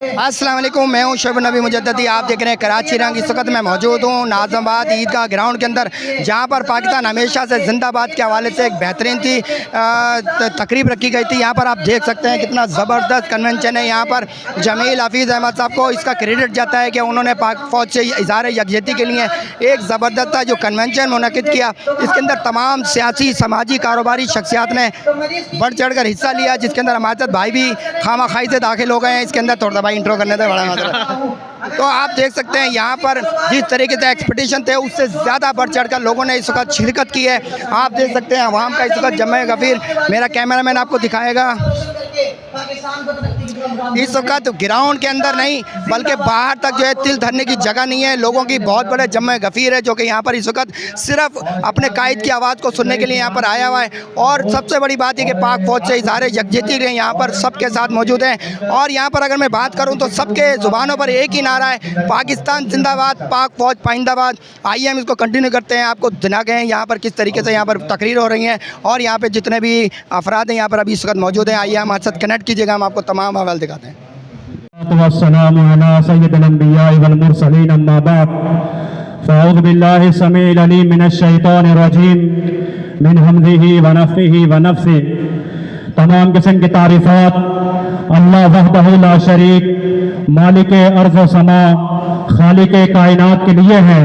अस्सलाम वालेकुम, मैं हूं शोएब नबी मुजद्ददी। आप देख रहे हैं कराची रंग। इस वक्त मैं मौजूद हूं नाज़माबाद ईदगाह ग्राउंड के अंदर, जहां पर पाकिस्तान हमेशा से जिंदाबाद के हवाले से एक बेहतरीन सी तकरीब रखी गई थी। यहां पर आप देख सकते हैं कितना ज़बरदस्त कन्वेंशन है। यहां पर जमील हफीज़ अहमद साहब को इसका क्रेडिट जाता है कि उन्होंने पाक फ़ौज से इज़हार यकजहती के लिए एक ज़बरदस्त जो कन्वेंशन मुनक़िद किया। इसके अंदर तमाम सियासी, समाजी, कारोबारी शख्सियात ने बढ़ चढ़ कर हिस्सा लिया, जिसके अंदर हमारे साथ भाई भी खामा खाई से दाखिल हो गए हैं। इसके अंदर थोड़ा भाई इंट्रो करने थे, बड़ा मतलब। तो आप देख सकते हैं यहाँ पर जिस तरीके से एक्सपेक्टेशन थे उससे ज़्यादा बढ़ चढ़ कर लोगों ने इस वक्त शिरकत की है। आप देख सकते हैं अवाम का इस वक्त जमे गफीर। मेरा कैमरामैन आपको दिखाएगा। इस वक्त ग्राउंड के अंदर नहीं बल्कि बाहर तक जो है तिल धरने की जगह नहीं है। लोगों की बहुत बड़े जमे गफीर है जो कि यहाँ पर इस वक्त सिर्फ अपने कायद की आवाज़ को सुनने के लिए यहाँ पर आया हुआ है। और सबसे बड़ी बात है कि पाक फ़ौज से इज़हार यकजहती के यहाँ पर सबके साथ मौजूद हैं। और यहाँ पर अगर मैं बात करूँ तो सबके ज़ुबानों पर एक ही नारा है, पाकिस्तान जिंदाबाद, पाक फ़ौज पाइंदाबाद। आइए हम इसको कंटिन्यू करते हैं। आपको दिखा गए हैं यहाँ पर किस तरीके से यहाँ पर तकरीर हो रही हैं और यहाँ पर जितने भी अफराद हैं यहाँ पर अभी इस वक्त मौजूद हैं। आइए हमारे साथ कनेक्ट कीजिएगा, हम आपको तमाम अहवाल दिखाते हैं। फ़अऊज़ु बिल्लाहि समीइल अलीम मिनश शैतानिर रजीम मिन हमज़िही व नफ़्ख़िही व नफ़्सिही। तमाम किस्म की तारीफ़ात अल्लाह वहदहु ला शरीक मालिके अर्ज़ व समा खालिके कायनात के लिए है।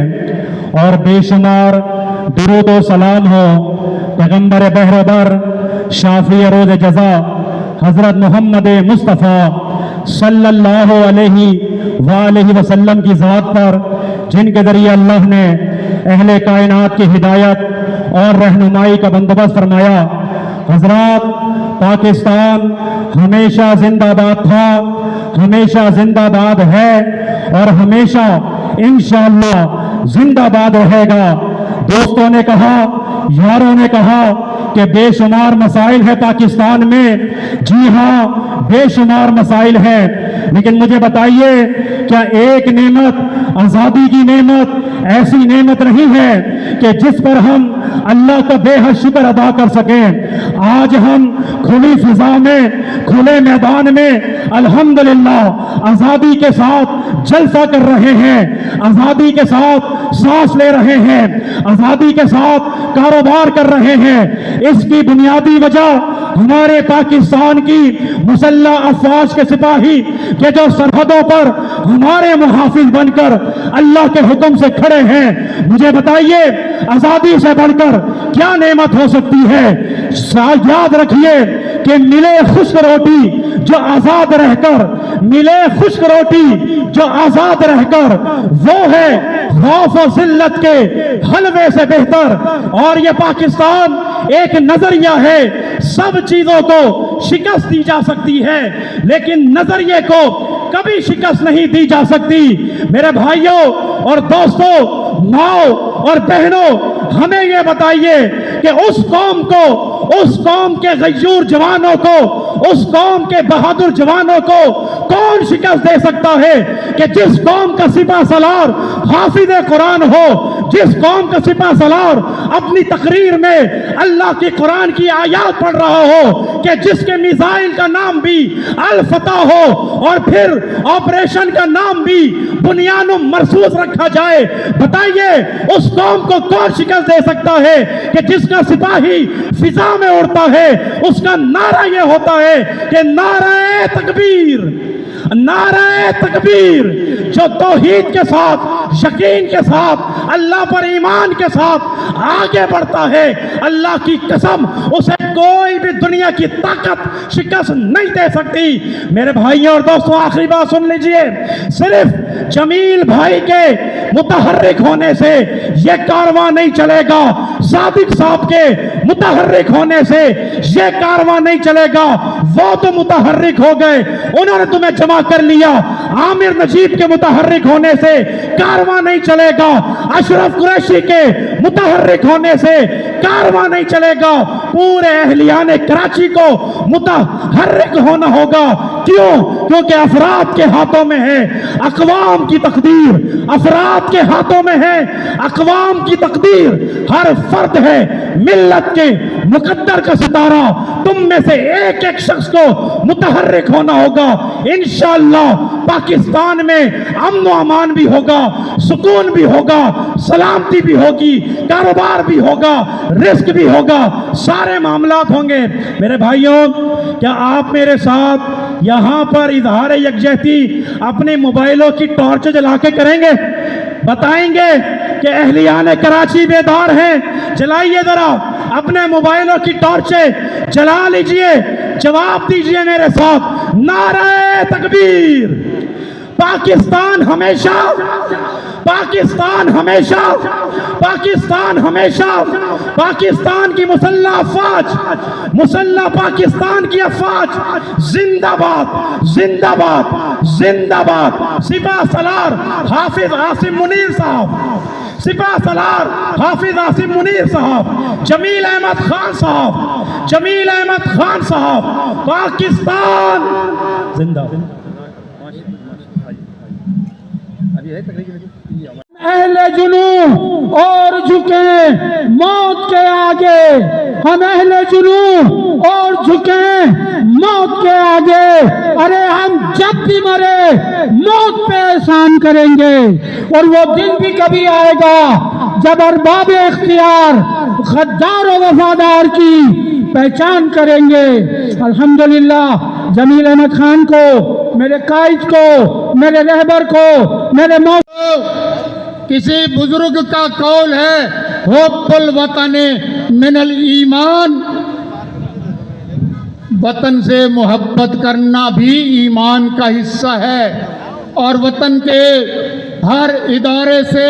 और बेशुमार दुरूद व सलाम हो पैगम्बर बहरबर शाफ़ी रोज़ जज़ा हज़रत मोहम्मद मुस्तफ़ा सल्लल्लाहु अलैहि वसल्लम की ज़ात पर, जिनके ज़रिए अल्लाह ने अहले कायनात की हिदायत और रहनुमाई का बंदोबस्त फरमाया। हज़रात, पाकिस्तान हमेशा जिंदाबाद था, हमेशा जिंदाबाद है और हमेशा इंशाअल्लाह जिंदाबाद रहेगा। दोस्तों ने कहा, यारों ने कहा कि बेशुमार मसाइल है पाकिस्तान में। जी हाँ, बेशुमार मसाइल हैं, लेकिन मुझे बताइए क्या एक नेमत, आज़ादी की नेमत, ऐसी नेमत नहीं है कि जिस पर हम अल्लाह का बेहद शुक्र अदा कर सकें? आज हम खुली फिजा में, खुले मैदान में अल्हम्दुलिल्लाह आज़ादी के साथ जलसा कर रहे हैं, आज़ादी के साथ सांस ले रहे हैं, आज़ादी के साथ कारोबार कर रहे हैं। इसकी बुनियादी वजह हमारे पाकिस्तान की मुसल्लह अफ़वाज के सिपाही के जो सरहदों पर हमारे मुहाफिज बनकर अल्लाह के हुक्म से खड़े हैं। मुझे बताइए, आज़ादी से बढ़कर क्या नेमत हो सकती है? याद रखिए कि मिले खुश्क रोटी जो आज़ाद रहकर, मिले खुश्क रोटी जो आज़ाद रहकर, वो है खौफ और जिल्लत के हलवे से बेहतर। और ये पाकिस्तान एक नजरिया है। सब चीजों को शिकस्त दी जा सकती है, लेकिन नजरिए को कभी शिकस्त नहीं दी जा सकती। मेरे भाइयों और दोस्तों, माओ और बहनों, हमें ये बताइए कि उस कौम को, उस कौम के गय्यूर जवानों को, उस कौम के बहादुर जवानों को कौन शिकस्त दे सकता है कि जिस कौम का सिपा सलार हाफिज कुरान हो, जिस कौम का सिपा सलार अपनी तकरीर में अल्लाह की कुरान की आयत पढ़ रहा हो, कि जिसके मिसाइल का नाम भी अल फतह हो और फिर ऑपरेशन का नाम भी बुनियानुम मरसूस रखा जाए। बताइए उस कौम को कौन शिकस्त दे सकता है कि जिसका सिपाही फिजा में उड़ता है, उसका नारा यह होता है कि नारे तकबीर, नारे तकबीर, जो तौहीद के साथ, यकीन के साथ, अल्लाह पर ईमान के साथ आगे बढ़ता है, अल्लाह की कसम उसे कोई भी दुनिया की ताकत शिकस्त नहीं दे सकती। मेरे भाइयों और दोस्तों, आखिरी बात सुन लीजिए। सिर्फ जमील भाई के मुतहर्रिक होने से ये कारवां नहीं चलेगा, सादिक साहब के मुतहर्रिक होने से ये कारवां नहीं चलेगा। वो तो मुतहर्रिक हो गए, उन्होंने तुम्हें जमा कर लिया। आमिर नजीब के मुतहर्रिक होने से कारवां नहीं चलेगा, अशरफ कुरैशी के मुतहर्रिक होने से कारवां नहीं चलेगा। पूरे अहलियाने कराची को मुतहर्रिक होना होगा। क्यों? क्योंकि अफराद के हाथों में है अक़वाम की तकदीर, अफराद के हाथों में है अक़वाम की तकदीर। हर फर्द है मिल्लत के मुकद्दर का सितारा। तुम में से एक एक शख्स को मुतहर्रिक होना होगा। इंशाअल्लाह पाकिस्तान में अमन व अमान भी होगा, सुकून भी होगा, सलामती भी होगी, कारोबार भी होगा, रिस्क भी होगा, सारे मामलात होंगे। मेरे भाइयों, क्या आप मेरे साथ यहां पर इजहार यकजहती अपने मोबाइलों की टॉर्च जला के करेंगे? बताएंगे कि अहलियान कराची बेदार हैं? जलाइए जरा अपने मोबाइलों की टॉर्चें, जला लीजिए, जवाब दीजिए मेरे साथ, नारे तकबीर। पाकिस्तान हमेशा, पाकिस्तान हमेशा, पाकिस्तान हमेशा, पाकिस्तान की मुसल्लह अफवाज, मुसल्लह पाकिस्तान की अफवाज जिंदाबाद, जिंदाबाद, जिंदाबाद। सिपा सलार हाफिज आसिम मुनीर साहब, सिपा सलार हाफिज आसिम मुनीर साहब, जमील अहमद खान साहब, जमील अहमद खान साहब, पाकिस्तान जिंदाबाद। अहले जुनून और झुके मौत के आगे, हम अहले जुनून और झुके मौत के आगे। अरे हम जब भी मरे मौत पे एहसान करेंगे, और वो दिन भी कभी आएगा जब अरबाब इख्तियार गद्दार और वफादार की पहचान करेंगे। अल्हम्दुलिल्लाह जमील अहमद खान को, मेरे कायद को, मेरे रहबर को, मेरे किसी बुजुर्ग का कौल है, हुब्बुल वतन मिनल ईमान, वतन से मोहब्बत करना भी ईमान का हिस्सा है, और वतन के हर इदारे से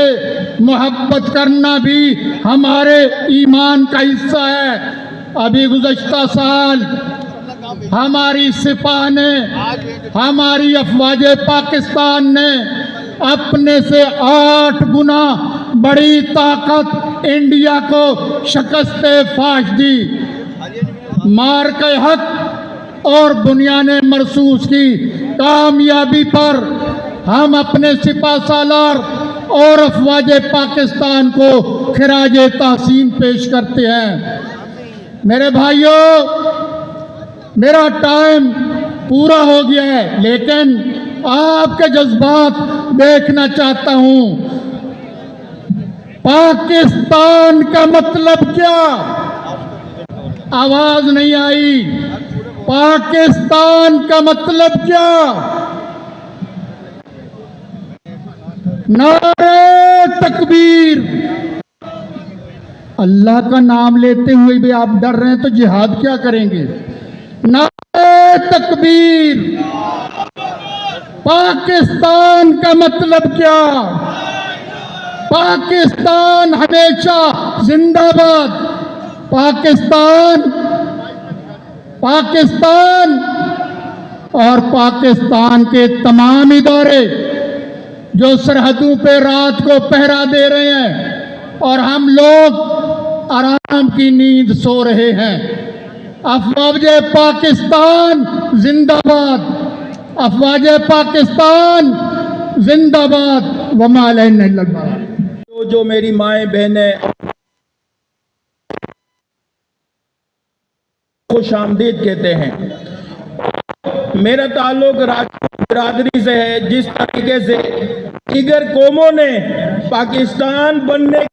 मोहब्बत करना भी हमारे ईमान का हिस्सा है। अभी गुज़श्ता साल हमारी सिपाह ने, हमारी अफवाज पाकिस्तान ने अपने से 8 गुना बड़ी ताकत इंडिया को शिकस्त फाश दी। मार के हक और बुनियाने मरसूस की कामयाबी पर हम अपने सिपा सालार और अफवाज पाकिस्तान को खिराज तहसीन पेश करते हैं। मेरे भाइयों, मेरा टाइम पूरा हो गया है, लेकिन आपके जज्बात देखना चाहता हूं। पाकिस्तान का मतलब क्या? आवाज नहीं आई। पाकिस्तान का मतलब क्या? नारे तकबीर। अल्लाह का नाम लेते हुए भी आप डर रहे हैं तो जिहाद क्या करेंगे? नारे तकबीर। पाकिस्तान का मतलब क्या? पाकिस्तान हमेशा जिंदाबाद। पाकिस्तान, पाकिस्तान और पाकिस्तान के तमाम इदारे जो सरहदों पे रात को पहरा दे रहे हैं और हम लोग आराम की नींद सो रहे हैं। अफवाज पाकिस्तान जिंदाबाद, अफवाज पाकिस्तान जिंदाबाद। वमा अलैना इल्लल बालाग। जो मेरी माएँ बहनें खुश आमदीद कहते हैं। मेरा ताल्लुक राजपूत बिरादरी से है। जिस तरीके से दीगर कौमों ने पाकिस्तान बनने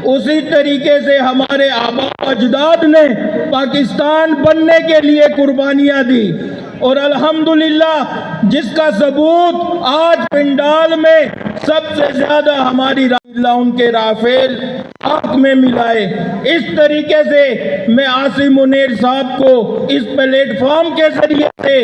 उसी तरीके से हमारे आबा अजदाद ने पाकिस्तान बनने के लिए कुर्बानियां दी, और अल्हम्दुलिल्लाह जिसका सबूत आज पिंडाल में सबसे ज्यादा हमारी उनके राफेल आंख में मिलाए। इस तरीके से मैं आसिम मुनीर साहब को इस प्लेटफॉर्म के जरिए से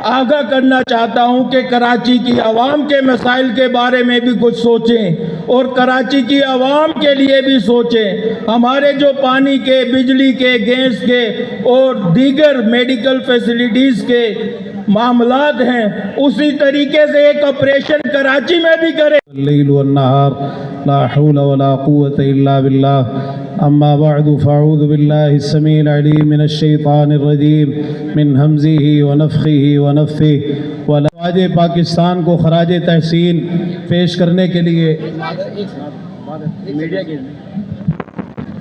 आगाह करना चाहता हूं कि कराची की आवाम के मसाइल के बारे में भी कुछ सोचें और कराची की आवाम के लिए भी सोचें। हमारे जो पानी के, बिजली के, गैस के और दीगर मेडिकल फैसिलिटीज़ के मामलात हैं, उसी तरीके से एक ऑपरेशन कराची में भी करें। लैल व नहार ला हौला वला कुव्वता इल्ला बिल्लाह। अम्मा बअदु फ़अऊज़ु बिल्लाहि अस्समीइल अलीम मिनश शैतानिर रजीम मिन हमज़िही व नफ़ख़िही व नफ़्थिही व फ़ौज पाकिस्तान को खराज तहसीन पेश करने के लिए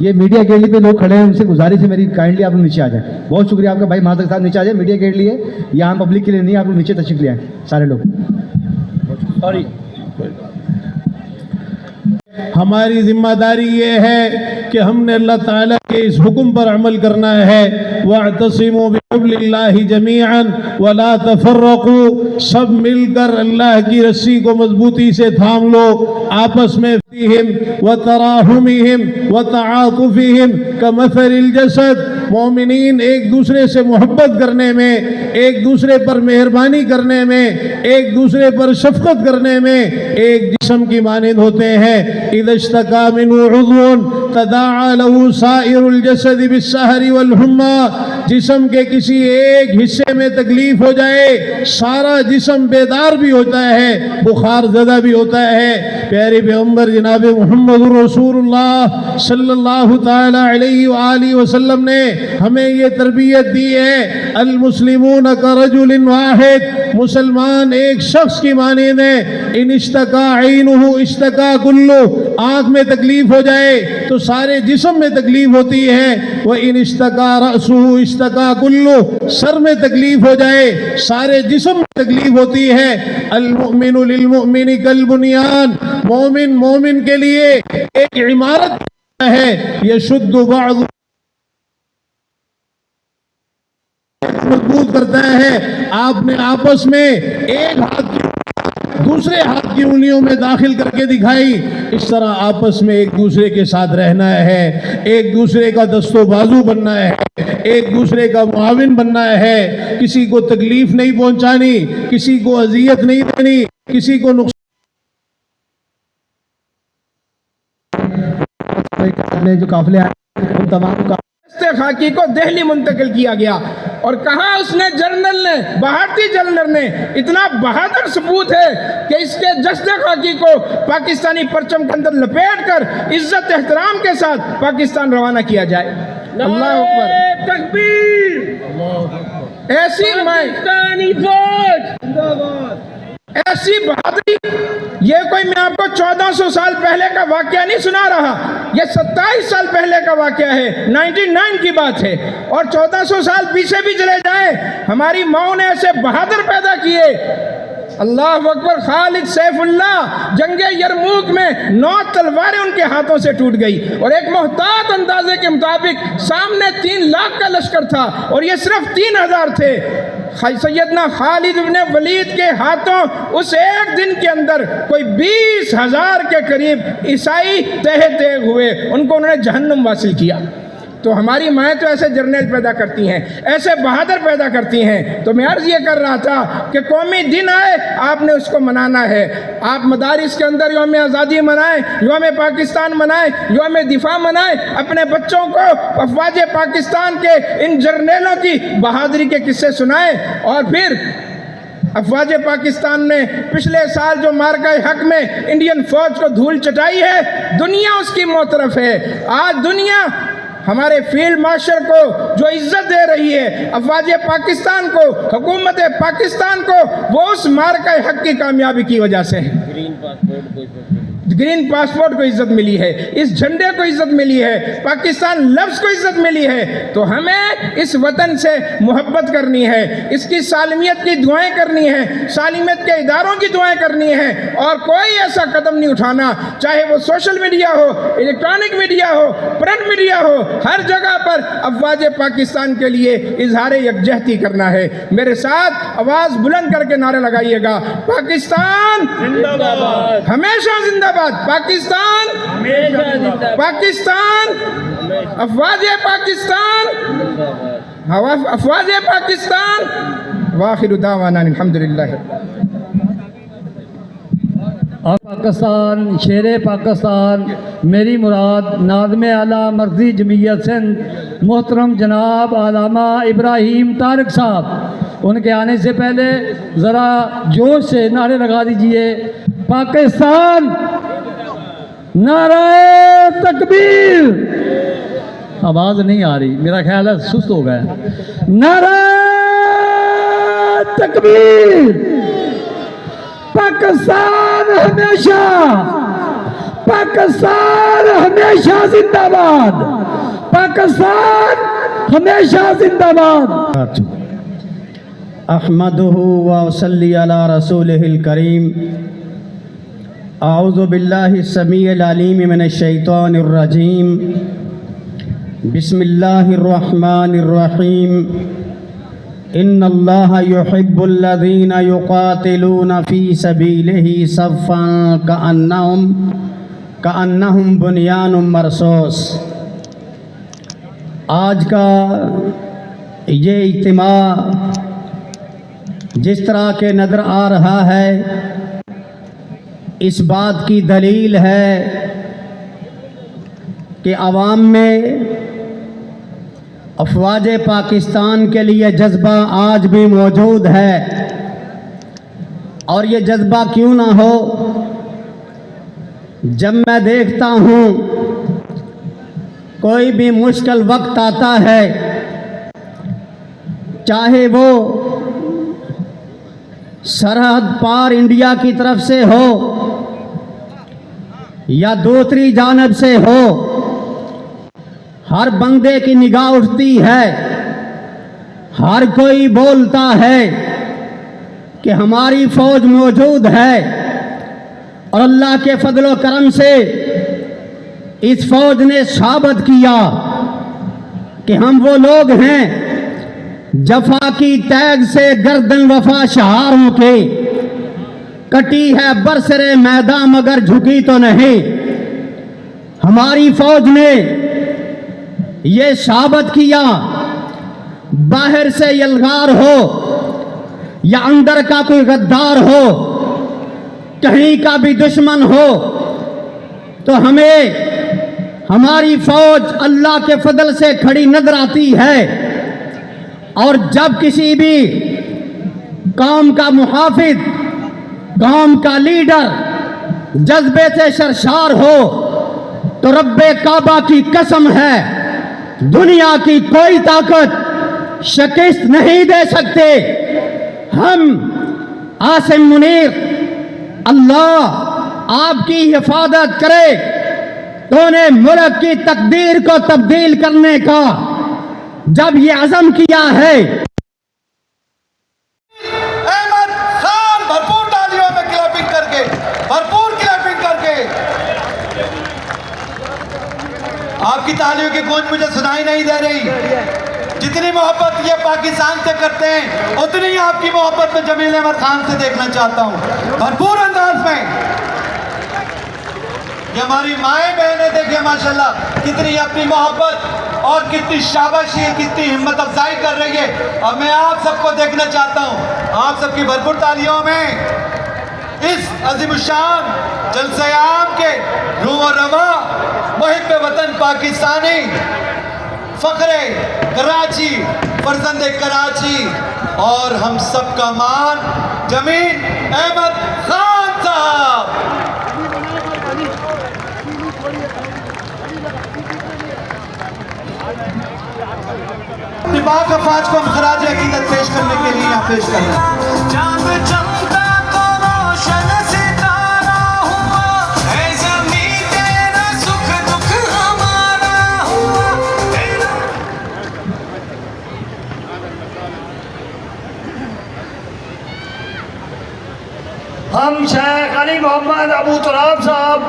ये मीडिया गेट लिए पे लोग खड़े हैं, उनसे गुजारिश है मेरी, काइंडली आप लोग नीचे आ जाए। बहुत शुक्रिया आपका भाई महाजन साहब, नीचे आ जाए। मीडिया गेट लिए यहाँ पब्लिक के लिए नहीं, आप लोग नीचे तशरीफ ले आए सारे लोग। सॉरी, हमारी जिम्मेदारी ये है कि हमने अल्लाह ताला के इस हुक्म पर अमल करना है। वअतसिमू बिहब्लिल्लाहि जमीअन वला तफर्रकू, सब मिलकर अल्लाह की रस्सी को मजबूती से थाम लो। आपस में व तराहुमिहिम व तआतुफिहिम कमसलिल जसद, मोमिनीन एक दूसरे से मोहब्बत करने में, एक दूसरे पर मेहरबानी करने में, एक दूसरे पर शफकत करने में एक जिस्म की मानिंद होते हैं। इदश्तका मिन्हु उज़्वुन तदाअ लहु साइरुल जसद बिस्सहरी वल हुम्मा, जिस्म के किसी एक हिस्से में तकलीफ हो जाए सारा जिस्म बेदार भी होता है, बुखार ज़दा भी होता है। प्यारे पैगंबर जनाब मुहम्मद रसूलुल्लाह सल्लल्लाहु ताला अलैहि व आलिहि वसल्लम ने हमें ये तरबियत दी है, अल मुस्लिमून का रजुलिन वाहिद, मुसलमान एक शख्स की मानिंद है। इन इश्तका ऐनुहु इश्तका कुल्लु, आँख में तकलीफ हो जाए तो सारे जिस्म में तकलीफ होती है। वह इन इश्तका रअसुहु इश्तका कुल्लु, सर में तकलीफ हो जाए सारे जिस्म में तकलीफ होती है। अल मुमिनु लिल मुमिनि कल बुनियान, मोमिन मोमिन के लिए एक इमारत है। यशुद्दु बअदु, मजबूत करता है। आपने आपस में एक हाथ दूसरे हाथ की उंगलियों में दाखिल करके दिखाई। इस तरह आपस में एक दूसरे के साथ रहना है, एक दूसरे का दस्तो बाजू बनना है, एक दूसरे का मुआविन बनना है। किसी को तकलीफ नहीं पहुंचानी, किसी को अजियत नहीं देनी, किसी को नुकसान। जो काफिले आए उन तमाम का खाकी को दिल्ली मुंतकिल किया गया और कहा उसने जनरल ने, भारतीय जनरल ने, इतना बहादुर सबूत है कि इसके जस्ते खाकी को पाकिस्तानी परचम के अंदर लपेट कर इज्जत एहतराम के साथ पाकिस्तान रवाना किया जाए। अल्लाह अकबर, तकबीर, ऐसी पाकिस्तानी फौज, ऐसी बहादुरी। ये कोई मैं आपको 1400 साल पहले का वाकया नहीं सुना रहा, ये 27 साल पहले का वाकया है, 99 की बात है। और 1400 साल पीछे भी चले जाए, हमारी माओ ने ऐसे बहादुर पैदा किए। अल्लाह अकबर, खालिद सैफुल्लाह जंगे यरमूक में 9 तलवारें उनके हाथों से टूट गई और एक मोहतात अंदाजे के मुताबिक सामने 3 लाख का लश्कर था और ये सिर्फ 3000 थे। सैयदना खालिद इब्न वलीद के हाथों उस एक दिन के अंदर कोई 20,000 के करीब ईसाई तहे हुए, उनको उन्होंने जहन्नुम वासिल किया। तो हमारी माएँ तो ऐसे जर्नल पैदा करती हैं, ऐसे बहादुर पैदा करती हैं। तो मैं अर्ज़ ये कर रहा था कि कौमी दिन आए, आपने उसको मनाना है। आप मदारिस के अंदर यौम आज़ादी मनाएं, यौम पाकिस्तान मनाएं, यौम दिफा मनाएं। अपने बच्चों को अफवाज पाकिस्तान के इन जर्नलों की बहादुरी के किस्से सुनाएं। और फिर अफवाज पाकिस्तान ने पिछले साल जो मार्का हक में इंडियन फौज को धूल चटाई है, दुनिया उसकी मोतरफ है। आज दुनिया हमारे फील्ड मार्शल को जो इज्जत दे रही है, अफवाज पाकिस्तान को, हुकूमत पाकिस्तान को, वो उस मार्का हक की कामयाबी की वजह से है। ग्रीन पासपोर्ट को इज्जत मिली है, इस झंडे को इज्जत मिली है, पाकिस्तान लफ्ज़ को इज्जत मिली है। तो हमें इस वतन से मोहब्बत करनी है, इसकी सालमियत की दुआएं करनी है, सालमियत के इदारों की दुआएं करनी है और कोई ऐसा कदम नहीं उठाना, चाहे वो सोशल मीडिया हो, इलेक्ट्रॉनिक मीडिया हो, प्रिंट मीडिया हो, हर जगह पर अफवाज पाकिस्तान के लिए इजहार यकजहती करना है। मेरे साथ आवाज़ बुलंद करके नारे लगाइएगा, पाकिस्तान जिंदाबाद, हमेशा जिंदाबाद, पाकिस्तान पाकिस्तान, अफवाज पाकिस्तान, अफवाज पाकिस्तान। वाखिर दावाना अल्हम्दुलिल्लाह। और पाकिस्तान, शेर पाकिस्तान, मेरी मुराद नाज़िम आला मर्ज़ी जमीयत सिंध मोहतरम जनाब आलामा इब्राहिम तारिक साहब, उनके आने से पहले ज़रा जोश से नारे लगा दीजिए, पाकिस्तान, नाराए तकबीर। आवाज़ नहीं आ रही, मेरा ख्याल है सुस्त हो गया। नारा तकबीर, पाकिस्तान हमेशा, पाकिस्तान हमेशा जिंदाबाद, पाकिस्तान हमेशा जिंदाबाद। अहमदुहु व सल्ली अला रसूलिहिल करीम। अऊज़ु बिल्लाहि समीइल अलीम मिनश शैतानिर रजीम। बिस्मिल्लाहिर रहमानिर रहीम। इन्नल्लाहा युहिब्बुल लज़ीना युक़ातिलूना फ़ी सबीलिही सफ़्फ़न कअन्नहुम बुनियानुम मरसूस। आज का ये इज्तिमा जिस तरह के नज़र आ रहा है, इस बात की दलील है कि अवाम में अफवाज पाकिस्तान के लिए जज्बा आज भी मौजूद है। और ये जज्बा क्यों ना हो, जब मैं देखता हूँ कोई भी मुश्किल वक्त आता है, चाहे वो सरहद पार इंडिया की तरफ से हो या दूसरी जानब से हो, हर बंदे की निगाह उठती है, हर कोई बोलता है कि हमारी फौज मौजूद है। और अल्लाह के फजलो करम से इस फौज ने साबित किया कि हम वो लोग हैं जफा की तैग से गर्दन वफा शहारों के, कटी है बरसरे मैदान मगर झुकी तो नहीं। हमारी फौज ने ये साबित किया, बाहर से यलगार हो या अंदर का कोई गद्दार हो, कहीं का भी दुश्मन हो, तो हमें हमारी फौज अल्लाह के फजल से खड़ी नजर आती है। और जब किसी भी कौम का मुहाफिज, कौम का लीडर जज्बे से सरशार हो, तो रब्बे काबा की कसम है, दुनिया की कोई ताकत शिकस्त नहीं दे सकते। हम आसिम मुनीर, अल्लाह आपकी हिफाजत करे, तो ने मुल्क की तकदीर को तब्दील करने का जब ये अज़म किया है। अहमद खान, भरपूर तालियों में क्लैपिंग करके, भरपूर क्लैपिंग करके। आपकी तालियों की गूंज मुझे सुनाई नहीं दे रही। जितनी मोहब्बत ये पाकिस्तान से करते हैं, उतनी ही आपकी मोहब्बत में जमील अहमद खान से देखना चाहता हूँ, भरपूर अंदाज में। ये हमारी माएँ बहनें देखिए माशाल्लाह कितनी अपनी मोहब्बत और कितनी शाबाशी, कितनी हिम्मत अफजाई कर रही है। और मैं आप सबको देखना चाहता हूँ, आप सबकी भरपूर तालियों में इस अज़ीमुशान जलसे-ए-आम के रूह और रवा मुहिब्ब वतन पाकिस्तानी, फ़ख्रे कराची, फर्जंदे कराची और हम सब का मान जमील अहमद खान साहब। पाक अफवाज को हम खराज अकीदत पेश करने के लिए यहाँ पेश कर रहे हैं। हम शेख अली मोहम्मद अबू तुराब साहब,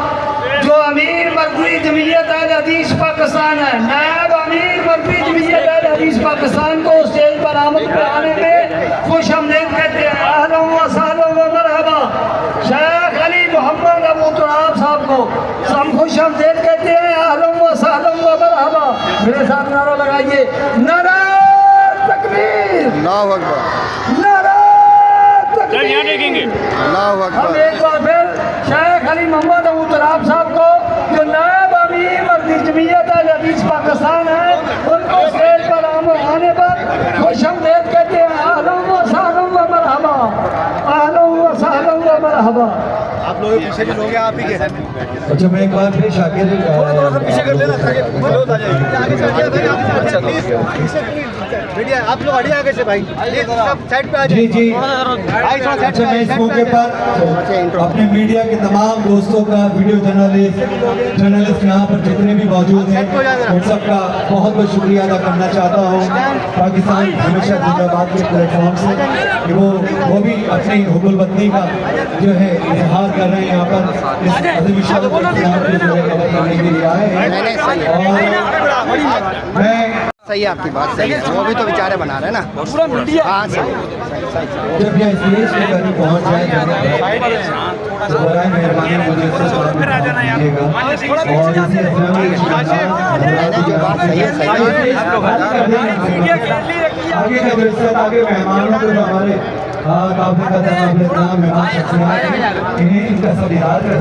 जो अमीर मरकज़ी जमीयत अहले हदीस पाकिस्तान है, नायब अमीर मरकज़ी जमीयत अहले हदीस पाकिस्तान को स्टेज पर आमद कराने में खुश आमदीद कहते हैं। अहलन व सहलन व मरहबा। शेख अली मोहम्मद अबू तुराब साहब को हम खुश आमदीद कहते हैं। अहलन व सहलन व मरहबा। मेरे साथ नारा लगाइए, नारा तकबीर, अल्लाहु अकबर, नारा तकबीर। हम एक बार फिर शेख अली मोहम्मद अबू तुराब साहब को, जो नायब अमीर मरकज़ी जमीयत अहले हदीस पाकिस्तान है, उनको स्टेज पर आने पर खुशामदीद कहते हैं। अहलन व सहलन व मरहबा, अहलन व सहलन व मरहबा। आप लोग पीछे भी लोग हैं आप ही के। अच्छा मैं एक बार फिर शाकिर पीछे कर लेना ताकि बहुत आ जाएगी। आगे से मीडिया आप लोग हटिए आगे से भाई, सब साइड पे आ जाइए। जी अच्छा मैं इस मौके पर अपने मीडिया के तमाम दोस्तों का, वीडियो जर्नलिस्ट यहाँ पर जितने भी मौजूद हैं उन सबका बहुत बहुत शुक्रिया अदा करना चाहता हूँ पाकिस्तान हमेशा जिंदाबाद के प्लेटफॉर्म से कि वो भी अपनी हुब्बुल वतनी का जो है इजहार कर रहे हैं यहाँ पर इस अज़ीम शान करने के लिए आए हैं। और मैं सही है, आपकी बात सही है, वो भी तो बेचारे बना रहे हैं ना पूरा मीडिया। हाँ सही जब यह स्टेज के करीब पहुँच जाए तो बराए मेहरबानी मुझे इससे कीजिएगा और आगे का दृश्य आगे मेहमानों को हमारे काफी मेहमान इन्हें इनका सदीदार कर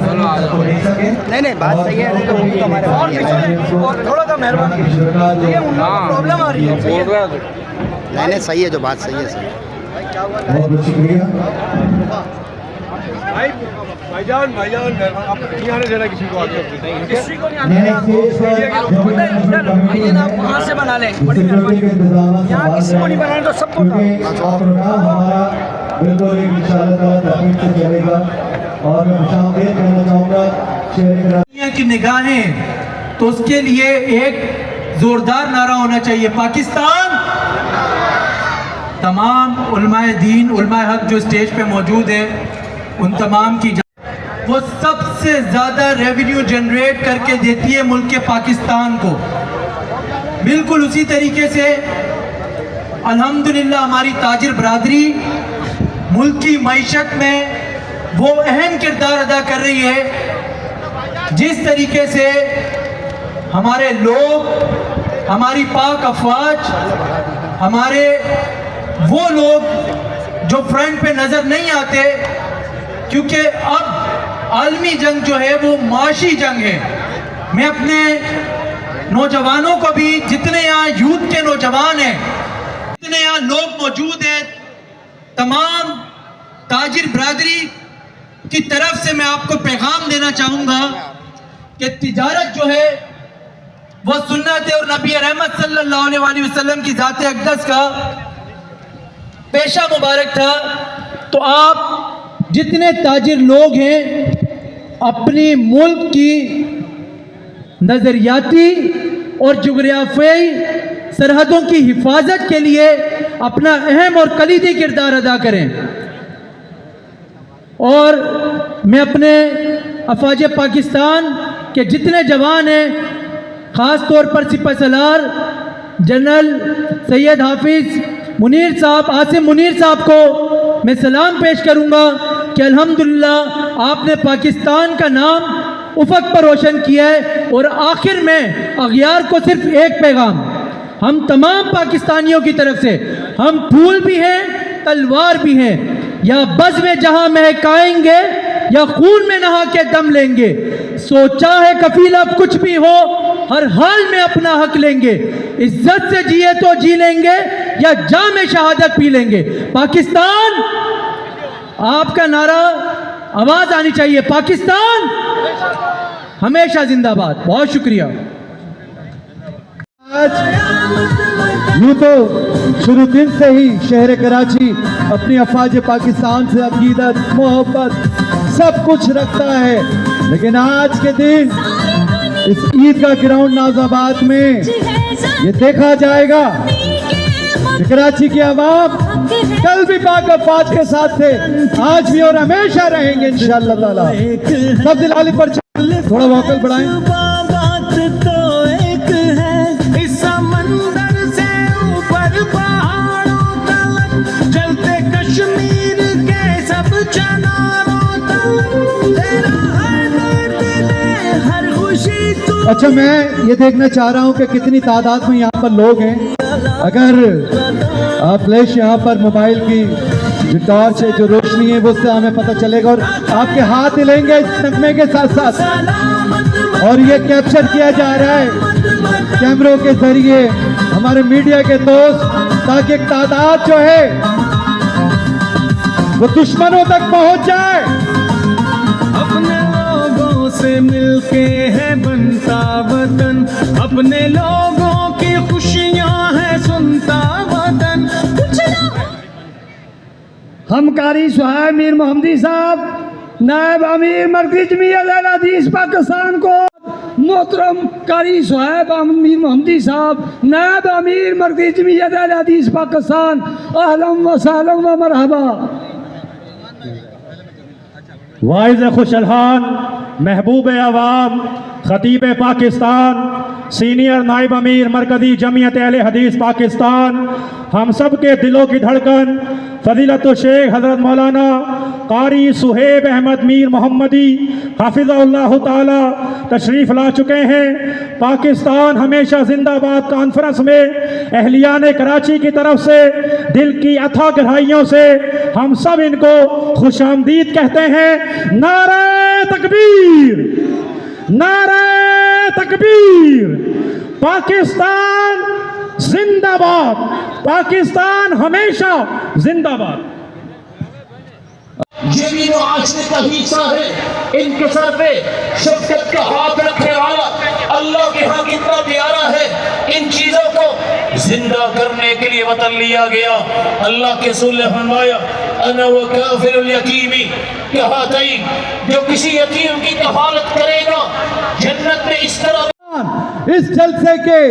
सके। नहीं बात सही है, तो हमारे थोड़ा सा मेहरबानी प्रॉब्लम आ रही है। नहीं सही है, जो बात सही है सही। बहुत बहुत शुक्रिया भाईजान आप नहीं आने देना किसी को आगे। वहाँ से बना लें, यहाँ किसी को नहीं बनाना तो सबको हमारा बिल्कुल एक इंशाअल्लाह से चलेगा। और मैं खुशामदीद कहना चाहूँगा दुनिया की निगाहें, तो उसके लिए एक जोरदार नारा होना चाहिए, पाकिस्तान। तमाम उलमाए दीन, उलमाए हक जो स्टेज पे मौजूद है, उन तमाम की वो सबसे ज़्यादा रेवेन्यू जनरेट करके देती है मुल्क के पाकिस्तान को। बिल्कुल उसी तरीके से अल्हम्दुलिल्लाह हमारी ताजिर बरादरी मुल्क की मईशत में वो अहम किरदार अदा कर रही है। जिस तरीके से हमारे लोग, हमारी पाक अफवाज, हमारे वो लोग जो फ्रंट पे नज़र नहीं आते, क्योंकि अब आलमी जंग जो है वो माशी जंग है। मैं अपने नौजवानों को भी, जितने यहाँ यूथ के नौजवान हैं, जितने यहाँ लोग मौजूद हैं, तमाम ताजिर बरादरी की तरफ से मैं आपको पैगाम देना चाहूँगा कि तिजारत जो है वो सुन्नत और नबी रहमत सल्लल्लाहु अलैहि वसल्लम की ज़ात अक़दस का पेशा मुबारक था। तो आप जितने ताजिर लोग हैं, अपनी मुल्क की नज़रियाती और जुग़राफ़ियाई सरहदों की हिफाजत के लिए अपना अहम और कलीदी किरदार अदा करें। और मैं अपने अफ़वाज पाकिस्तान के जितने जवान हैं, ख़ास तौर पर सिपह सलार जनरल सैयद हाफिज़ मुनीर साहब, आसिम मुनीर साहब को मैं सलाम पेश करूंगा कि अल्हम्दुलिल्लाह आपने पाकिस्तान का नाम उफ़क़ पर रोशन किया है। और आखिर में अग़ियार को सिर्फ एक पैगाम हम तमाम पाकिस्तानियों की तरफ से, हम फूल भी हैं, तलवार भी हैं, या बज़्म जहां महकाएंगे या खून में नहा के दम लेंगे। सोचा है कफील अब कुछ भी हो, हर हाल में अपना हक लेंगे। इज्जत से जिए तो जी लेंगे या जाम शहादत पी लेंगे। पाकिस्तान, आपका नारा आवाज आनी चाहिए, पाकिस्तान हमेशा जिंदाबाद। बहुत शुक्रिया। यूँ तो शुरू दिन से ही शहर कराची अपनी अफवाज पाकिस्तान से अकीदत, मोहब्बत सब कुछ रखता है, लेकिन आज के दिन इस ईद का ग्राउंड नाज़ाबाद में ये देखा जाएगा कि कराची की आवाम कल भी पाक अफवाज के साथ थे, आज भी और हमेशा रहेंगे इंशाअल्लाह ताला। सब दिलाली पर थोड़ा वोकल बढ़ाएं। अच्छा मैं ये देखना चाह रहा हूँ कि कितनी तादाद में यहाँ पर लोग हैं। अगर फ्लैश यहाँ पर मोबाइल की जो टॉर्च है, जो रोशनी है, वो उससे हमें पता चलेगा और आपके हाथ हिलेंगे इस नगमे के साथ साथ। और ये कैप्चर किया जा रहा है कैमरों के जरिए हमारे मीडिया के दोस्त, ताकि एक तादाद जो है वो दुश्मनों तक पहुंच जाए। अपने लोगों से मिलके है बनता वतन, अपने लोगों की खुशियां है सुनता वतन। हम कारी सुहाइब मीर मोहम्मदी साहब नायब अमीर मरकज़ी जमीयत अहले हदीस पाकिस्तान को, मोहतरम कारी सुहाइब मीर मोहम्मदी साहब नायब अमीर मरकज़ी जमीयत अहले हदीस पाकिस्तान, अहलन व सहलन व मरहबा। वाइज़ खुशलहान महबूब अवाम खतीब पाकिस्तान, सीनियर नाइब अमीर मरकज़ी जमीयत अहले हदीस पाकिस्तान, हम सब के दिलों की धड़कन फ़ज़ीलत शेख हज़रत मौलाना कारी सुहेब अहमद मीर मोहम्मदी हाफिज़हुल्लाह ताला तशरीफ़ ला चुके हैं। पाकिस्तान हमेशा जिंदाबाद कॉन्फ्रेंस में अहलियान कराची की तरफ से दिल की अथाह गहराइयों से हम सब इनको खुशामदीद कहते हैं। नारे तकबीर, नारे तकबीर, पाकिस्तान जिंदाबाद, पाकिस्तान हमेशा जिंदाबाद। जमीन और आसमान का हिस्सा है, इनके सर पे शफ़क़त का हाथ रखने वाला अल्लाह के यहाँ कितना प्यारा है। इन चीजों को जिंदा करने के लिए वतन लिया गया। अल्लाह के रसूल ने फरमाया अना व काफिरुल यतीमी, कहा तई जो किसी यतीम की कफालत करेगा जन्नत में इस तरह। इस जलसे के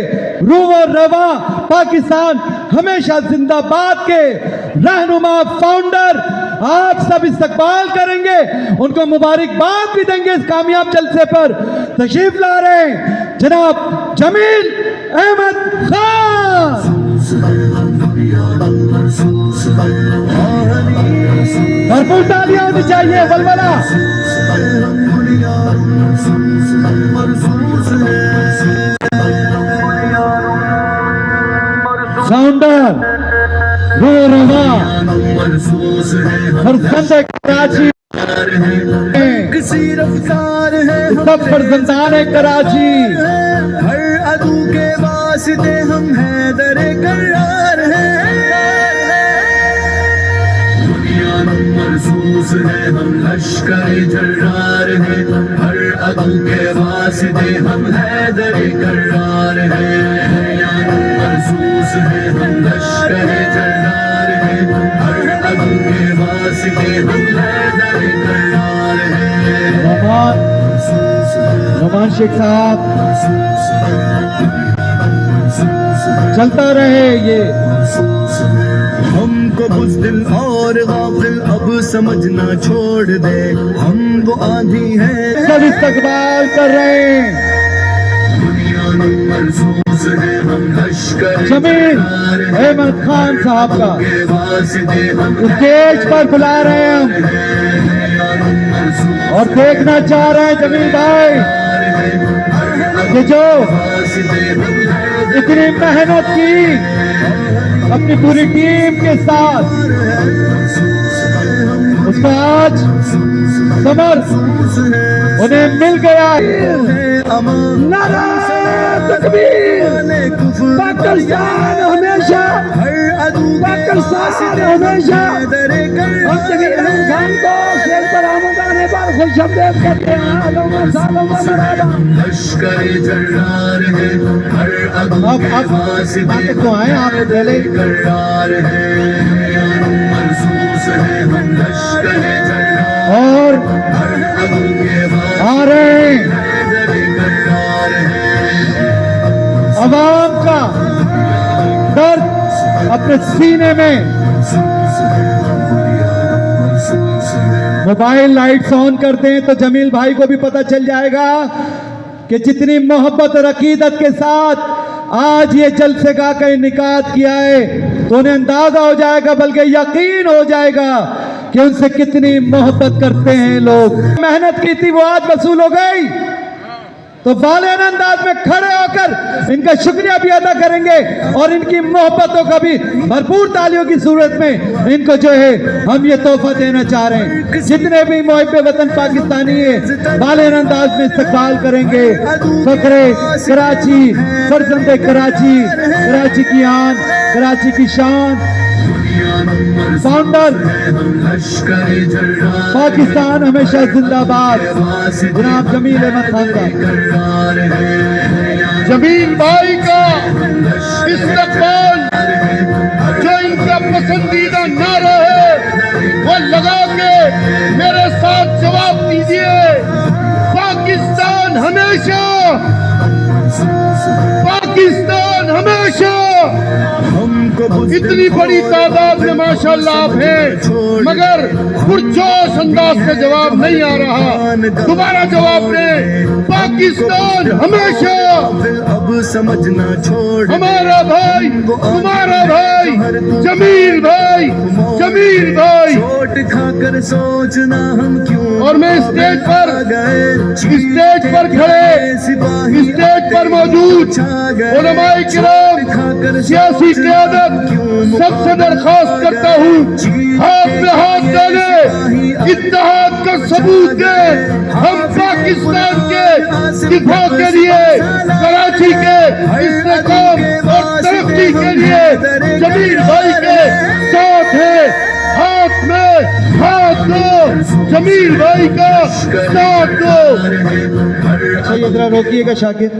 रूह और रवा पाकिस्तान हमेशा जिंदाबाद के रहनुमा फाउंडर आप सब इस्तकबाल करेंगे, उनको मुबारकबाद भी देंगे इस कामयाब जलसे पर। तशरीफ ला रहे हैं जनाब जमील अहमद खान। भरपूर तालियां होनी चाहिए, वलवला। फाउंडर रोरवा फरजंद कराची, सब फरजंदान कराची, हर अदू के वास्ते हम हैदर करार हैं। दुनिया महसूस है हम लश्कर जर्रार हैं, हर अदू के वास्ते हम हैदर करार हैं। महसूस है हम लश्कर जर्रार हैं, हर अदू के वास्ते हम हैदर करार हैं। नोमान शेख साहब चलता रहे ये। हमको बुज़दिल और गाफिल अब समझना छोड़ दे, हम वो आंधी है। सब इस्तकबाल कर रहे हैं। जमील अहमद खान साहब का स्टेज पर बुला रहे हैं हम और देखना चाह रहे हैं जमील भाई कि जो इतनी मेहनत की अपनी पूरी टीम के साथ, उसका आज समर उन्हें मिल गया। नारा तकबीर, पाकिस्तान हमेशा, पाकिस्तान हमेशा। हम जमील अहमद खान को स्टेज पर आमद आने पर खुशामदीद कहते हैं। अब तो आए आप पहले और आ रहे हैं अवाम का दर्द अपने सीने में। मोबाइल लाइट्स ऑन करते हैं तो जमील भाई को भी पता चल जाएगा कि जितनी मोहब्बत और अकीदत के साथ आज ये जलसेगाह का इनेकाद किया है तो उन्हें अंदाजा हो जाएगा, बल्कि यकीन हो जाएगा कि उनसे कितनी मोहब्बत करते हैं लोग। मेहनत की थी वो आज वसूल हो गई, तो वालियान अंदाज में खड़े होकर इनका शुक्रिया भी अदा करेंगे और इनकी मोहब्बतों का भी भरपूर तालियों की सूरत में इनको जो है हम ये तोहफा देना चाह रहे हैं। जितने भी मुहिब्बे वतन पाकिस्तानी है वालियान अंदाज में इस्तकबाल करेंगे। फखरे कराची, फरजंदे कराची, कराची की आन, कराची की शान। फाउंडर पाकिस्तान हमेशा जिंदाबाद जनाब जमील अहमद खान साहब। जमील भाई का इस्तकबाल जो इनका पसंदीदा नारा है वो लगा के मेरे साथ जवाब दीजिए। पाकिस्तान हमेशा, पाकिस्तान हमेशा। इतनी बड़ी तादाद में माशाल्लाह आप हैं, मगर पुरजोश अंदाज से जवाब नहीं आ रहा। दोबारा जवाब दें। पाकिस्तान हमेशा, अब समझना छोड़ हमारा भाई, तुम्हारा भाई, जमील भाई, जमील भाई। चोट खाकर सोचना हम क्यों। और मैं स्टेज पर खड़े, स्टेज पर मौजूद उलमाए किराम, सियासी क़यादत सबसे दरख्वास्त करता हूँ, हाथ में हाथ डाले, इत्तेहाद का सबूत दे। हम पाकिस्तान के दिफा के लिए, कराची के इस्तेकाम और तरक्की के लिए जमील भाई के साथ है। हाथ में हाथ दो, जमील भाई का साथ दो। अच्छा ये जरा रोकिएगा शाकिर।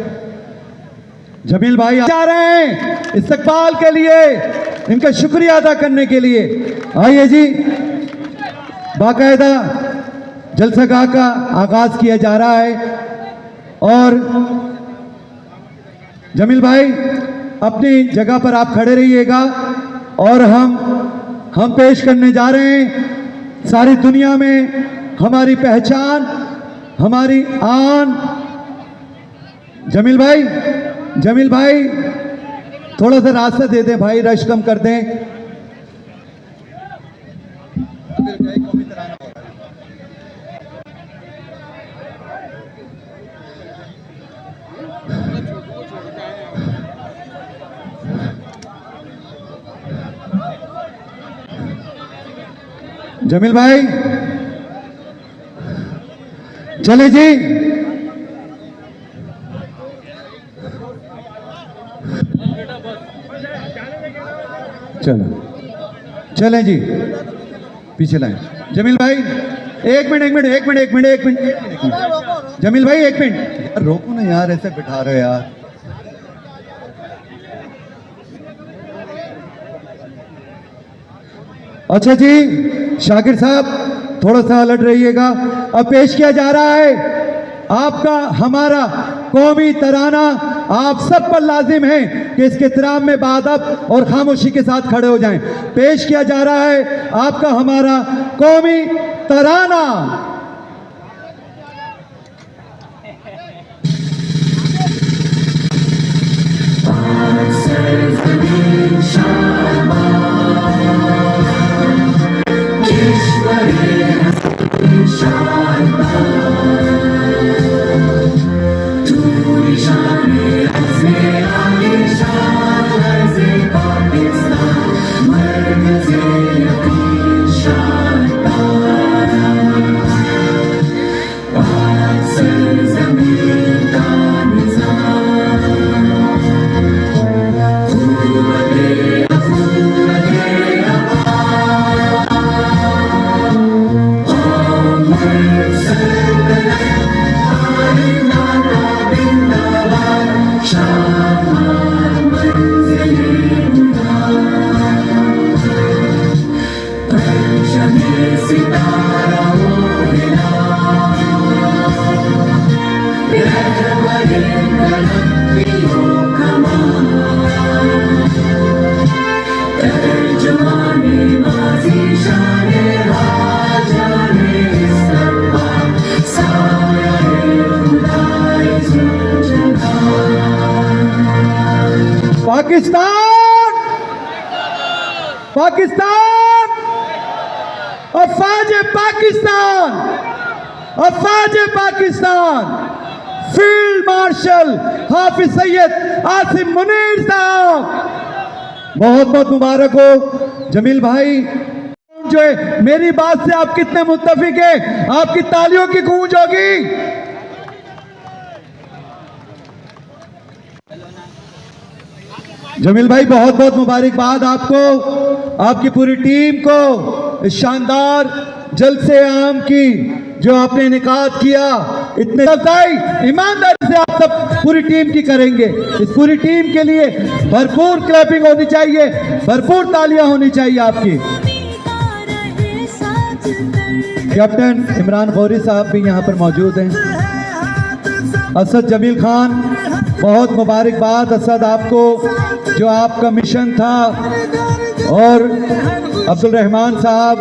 जमील भाई जा रहे हैं इस्तकबाल के लिए, इनका शुक्रिया अदा करने के लिए। आइए जी, बाकायदा जलसागाह का आगाज किया जा रहा है और जमील भाई अपनी जगह पर आप खड़े रहिएगा और हम पेश करने जा रहे हैं सारी दुनिया में हमारी पहचान, हमारी आन। जमील भाई थोड़ा सा रास्ता दे दें भाई, रश कम कर दें। जमील भाई चले जी। चलो चलें जी, पीछे लाएं। जमील भाई एक मिनट। जमील भाई एक मिनट यार, रोको ना यार, ऐसे बिठा रहे हो यार। अच्छा जी शाकिर साहब थोड़ा सा अलर्ट रहिएगा। अब पेश किया जा रहा है आपका हमारा कौमी तराना। आप सब पर लाजिम है कि इसके एहतराम में बाअदब और खामोशी के साथ खड़े हो जाएं। पेश किया जा रहा है आपका हमारा कौमी तराना। पाकिस्तान अफवाज पाकिस्तान फील्ड मार्शल हाफिज सैयद आसिम मुनीर साहब, बहुत बहुत मुबारक हो। जमील भाई जो है, मेरी बात से आप कितने मुत्तफिक हैं? आपकी तालियों की गूंज होगी। जमील भाई बहुत बहुत मुबारकबाद आपको। आपकी पूरी टीम को इस शानदार जलसे आम की जो आपने इनेकाद किया, इतने सच्चाई ईमानदारी से आप सब पूरी टीम की करेंगे। इस पूरी टीम के लिए भरपूर क्लैपिंग होनी चाहिए, भरपूर तालियां होनी चाहिए आपकी। कैप्टन इमरान गौरी साहब भी यहाँ पर मौजूद हैं। असद जमील खान, बहुत मुबारकबाद असद आपको, जो आपका मिशन था। और अब्दुल रहमान साहब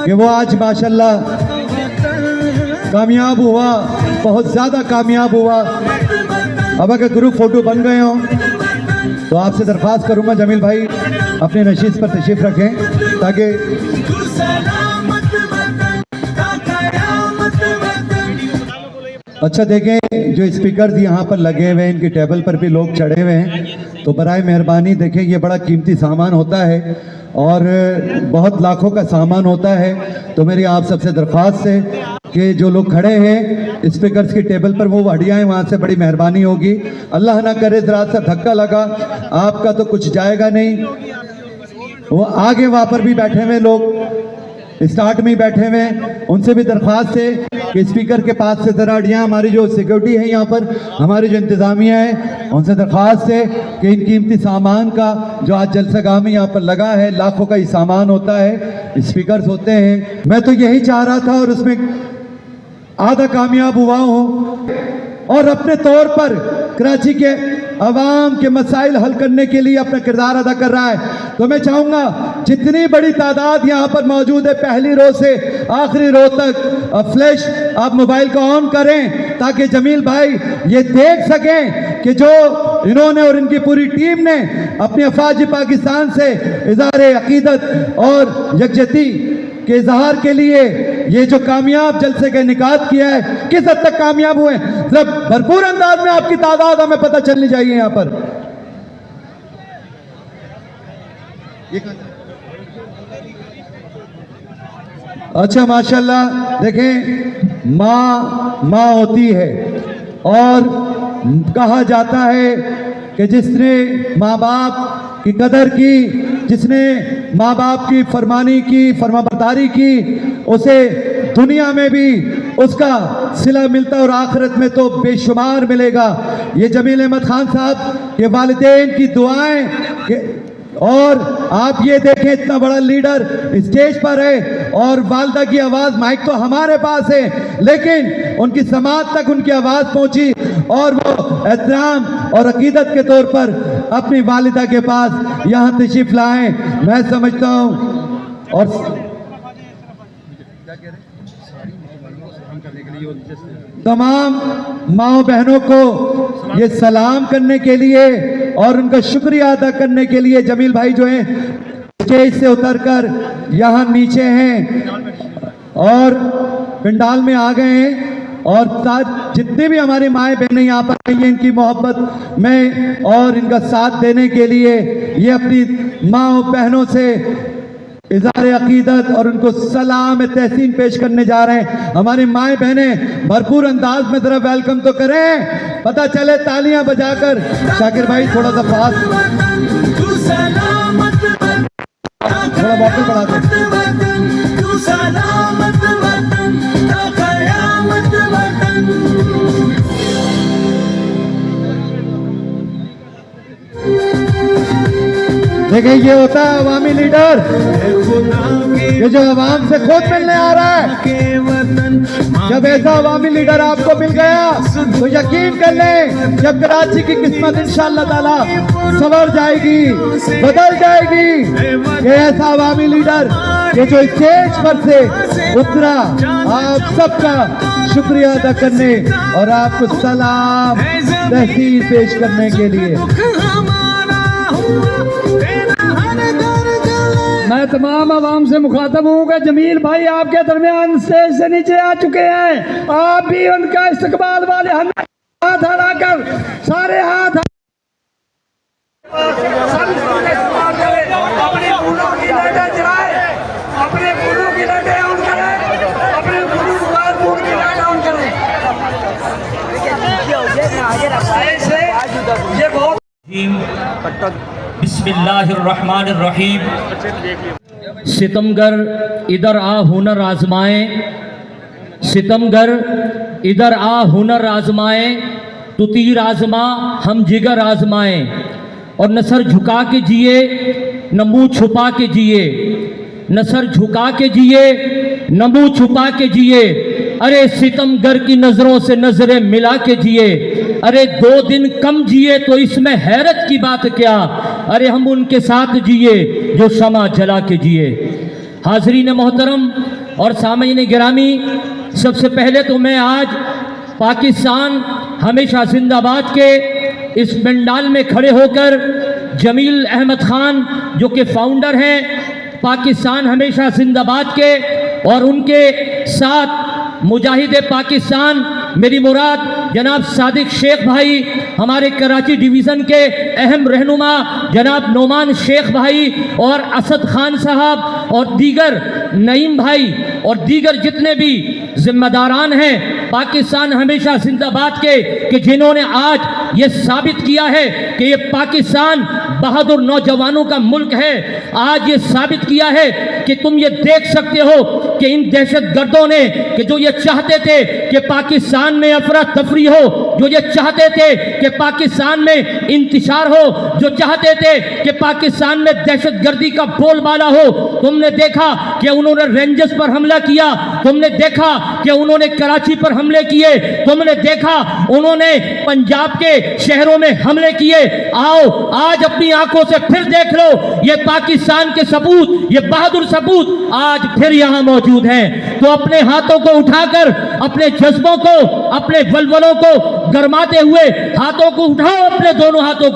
कि वो आज माशाल्लाह कामयाब हुआ, बहुत ज़्यादा कामयाब हुआ। अब अगर ग्रुप फोटो बन गए हों तो आपसे दरख्वास्त करूंगा जमील भाई अपने नशीस पर तशरीफ रखें, ताकि अच्छा देखें जो स्पीकर यहाँ पर लगे हुए हैं, इनकी टेबल पर भी लोग चढ़े हुए हैं, तो बराए मेहरबानी देखें, ये बड़ा कीमती सामान होता है और बहुत लाखों का सामान होता है। तो मेरी आप सबसे दरख्वास्त है कि जो लोग खड़े हैं स्पीकर्स की टेबल पर, वो हटियाएं, वहाँ से बड़ी मेहरबानी होगी। अल्लाह ना करे ज़रा सा धक्का लगा आपका तो कुछ जाएगा नहीं। वो आगे वहाँ पर भी बैठे हुए लोग, स्टार्ट में ही बैठे हुए हैं, उनसे भी दरख्वास्त है कि स्पीकर के पास से ज़रा हटियाँ। हमारी जो सिक्योरिटी है यहाँ पर, हमारी जो इंतज़ामिया है, उनसे दरख्वास्त है कि इन कीमती सामान का जो आज जलसागाह में यहाँ पर लगा है, लाखों का ही सामान होता है, स्पीकर्स होते हैं। मैं तो यही चाह रहा था और उसमें आधा कामयाब हुआ हूँ, और अपने तौर पर कराची के अवाम के मसाइल हल करने के लिए अपना किरदार अदा कर रहा है। तो मैं चाहूँगा जितनी बड़ी तादाद यहाँ पर मौजूद है, पहली रो से आखिरी रो तक फ्लैश आप मोबाइल को ऑन करें, ताकि जमील भाई ये देख सकें कि जो इन्होंने और इनकी पूरी टीम ने अपने अफवाज पाकिस्तान से इज़हार अकीदत और यकजहती के इजहार के लिए ये जो कामयाब जलसे का इनेकाद किया है, किस हद तक कामयाब हुए, जब भरपूर अंदाज में आपकी तादाद हमें पता चलनी चाहिए यहाँ पर। अच्छा माशाल्लाह देखें, माँ होती है और कहा जाता है कि जिसने माँ बाप की कदर की, जिसने माँ बाप की फरमानी की, फरमाबरदारी की, उसे दुनिया में भी उसका सिला मिलता और आखिरत में तो बेशुमार मिलेगा। ये जमील अहमद खान साहब के वालिदैन की दुआएं, और आप ये देखें इतना बड़ा लीडर स्टेज पर है और वालदा की आवाज़, माइक तो हमारे पास है लेकिन उनकी समात तक उनकी आवाज़ पहुंची और वो एहतराम और अकीदत के तौर पर अपनी वालिदा के पास यहाँ तशरीफ लाए। मैं समझता हूँ और तमाम माओ बहनों को ये सलाम करने के लिए और उनका शुक्रिया अदा करने के लिए जमील भाई जो हैं स्टेज से उतरकर यहाँ नीचे हैं और पंडाल में आ गए हैं। और साथ जितने भी हमारी माएँ बहनें यहाँ पर आई हैं, इनकी मोहब्बत में और इनका साथ देने के लिए ये अपनी माँ बहनों से इज़हार अकीदत और उनको सलाम तहसीन पेश करने जा रहे हैं। हमारी माएँ बहनें भरपूर अंदाज में ज़रा वेलकम तो करें, पता चले तालियां बजाकर। शाकिर भाई थोड़ा सा पास, थोड़ा वापस बढ़ा दो। देखिए ये होता है अवामी लीडर, ये जो अवाम से खुद मिलने आ रहा है। जब ऐसा अवामी लीडर आपको मिल गया तो यकीन कर लें जब कराची की किस्मत इंशाअल्लाह ताला संवर जाएगी, बदल जाएगी। ये ऐसा अवामी लीडर ये जो स्टेज पर से उतरा, आप सबका शुक्रिया अदा करने और आपको सलाम तहसीन पेश करने के लिए। मैं तमाम आवाम से मुखातब हूँ कि जमील भाई आपके दरमियान स्टेज से नीचे आ चुके हैं, आप भी उनका इस्तकबाल वाले हाथ हलाकर सारे हाथ अपने फूलों की लाइटें जलाएं, अपने फूलों की लाइटें ऑन करें, अपने फूलों की लाइटें ऑन करें। ये बहुत बिस्मिल्लाहिर्रहमानिर्रहीम। सितमगर इधर आ हुनर आजमाए, सितमगर इधर आ हुनर आजमाए, तू तीर आजमा हम जिगर आजमाए, और न सर झुका के जिए न मुंह छुपा के जिए, न सर झुका के जिए न मुंह छुपा के जिए, अरे सितमगर की नजरों से नजरें मिला के जिए, अरे 2 दिन कम जिए तो इसमें हैरत की बात क्या, अरे हम उनके साथ जिए जो शमा जला के जिए। हाजरीन मोहतरम और सामीन गिरामी, सबसे पहले तो मैं आज पाकिस्तान हमेशा जिंदाबाद के इस पंडाल में खड़े होकर जमील अहमद खान जो कि फाउंडर हैं पाकिस्तान हमेशा जिंदाबाद के, और उनके साथ मुजाहिद पाकिस्तान मेरी मुराद जनाब सादिक शेख भाई, हमारे कराची डिवीज़न के अहम रहनुमा जनाब नोमान शेख भाई और असद खान साहब और दीगर नईम भाई और दीगर जितने भी जिम्मेदारान हैं पाकिस्तान हमेशा जिंदाबाद के, कि जिन्होंने आज ये साबित किया है कि ये पाकिस्तान बहादुर नौजवानों का मुल्क है। आज ये साबित किया है कि तुम ये देख सकते हो कि इन दहशतगर्दों ने, कि जो ये चाहते थे कि पाकिस्तान में अफरा तफरी हो, जो ये चाहते थे कि पाकिस्तान में इंतशार हो, जो चाहते थे कि पाकिस्तान में दहशतगर्दी का बोलबाला हो, तुमने देखा कि उन्होंने रेंजर्स पर हमला किया, तुमने देखा कि उन्होंने कराची पर हमले किए, तुमने देखा उन्होंने पंजाब के शहरों में हमले किए। आओ आज अपनी आंखों से फिर देख लो, ये पाकिस्तान के सबूत, ये बहादुर सबूत आज फिर यहां मौजूद हैं। तो अपने हाथों को उठाकर, अपने जज्बों को, अपने वलवलों को गरमाते हुए हाथों को उठाओ, अपने दोनों हाथों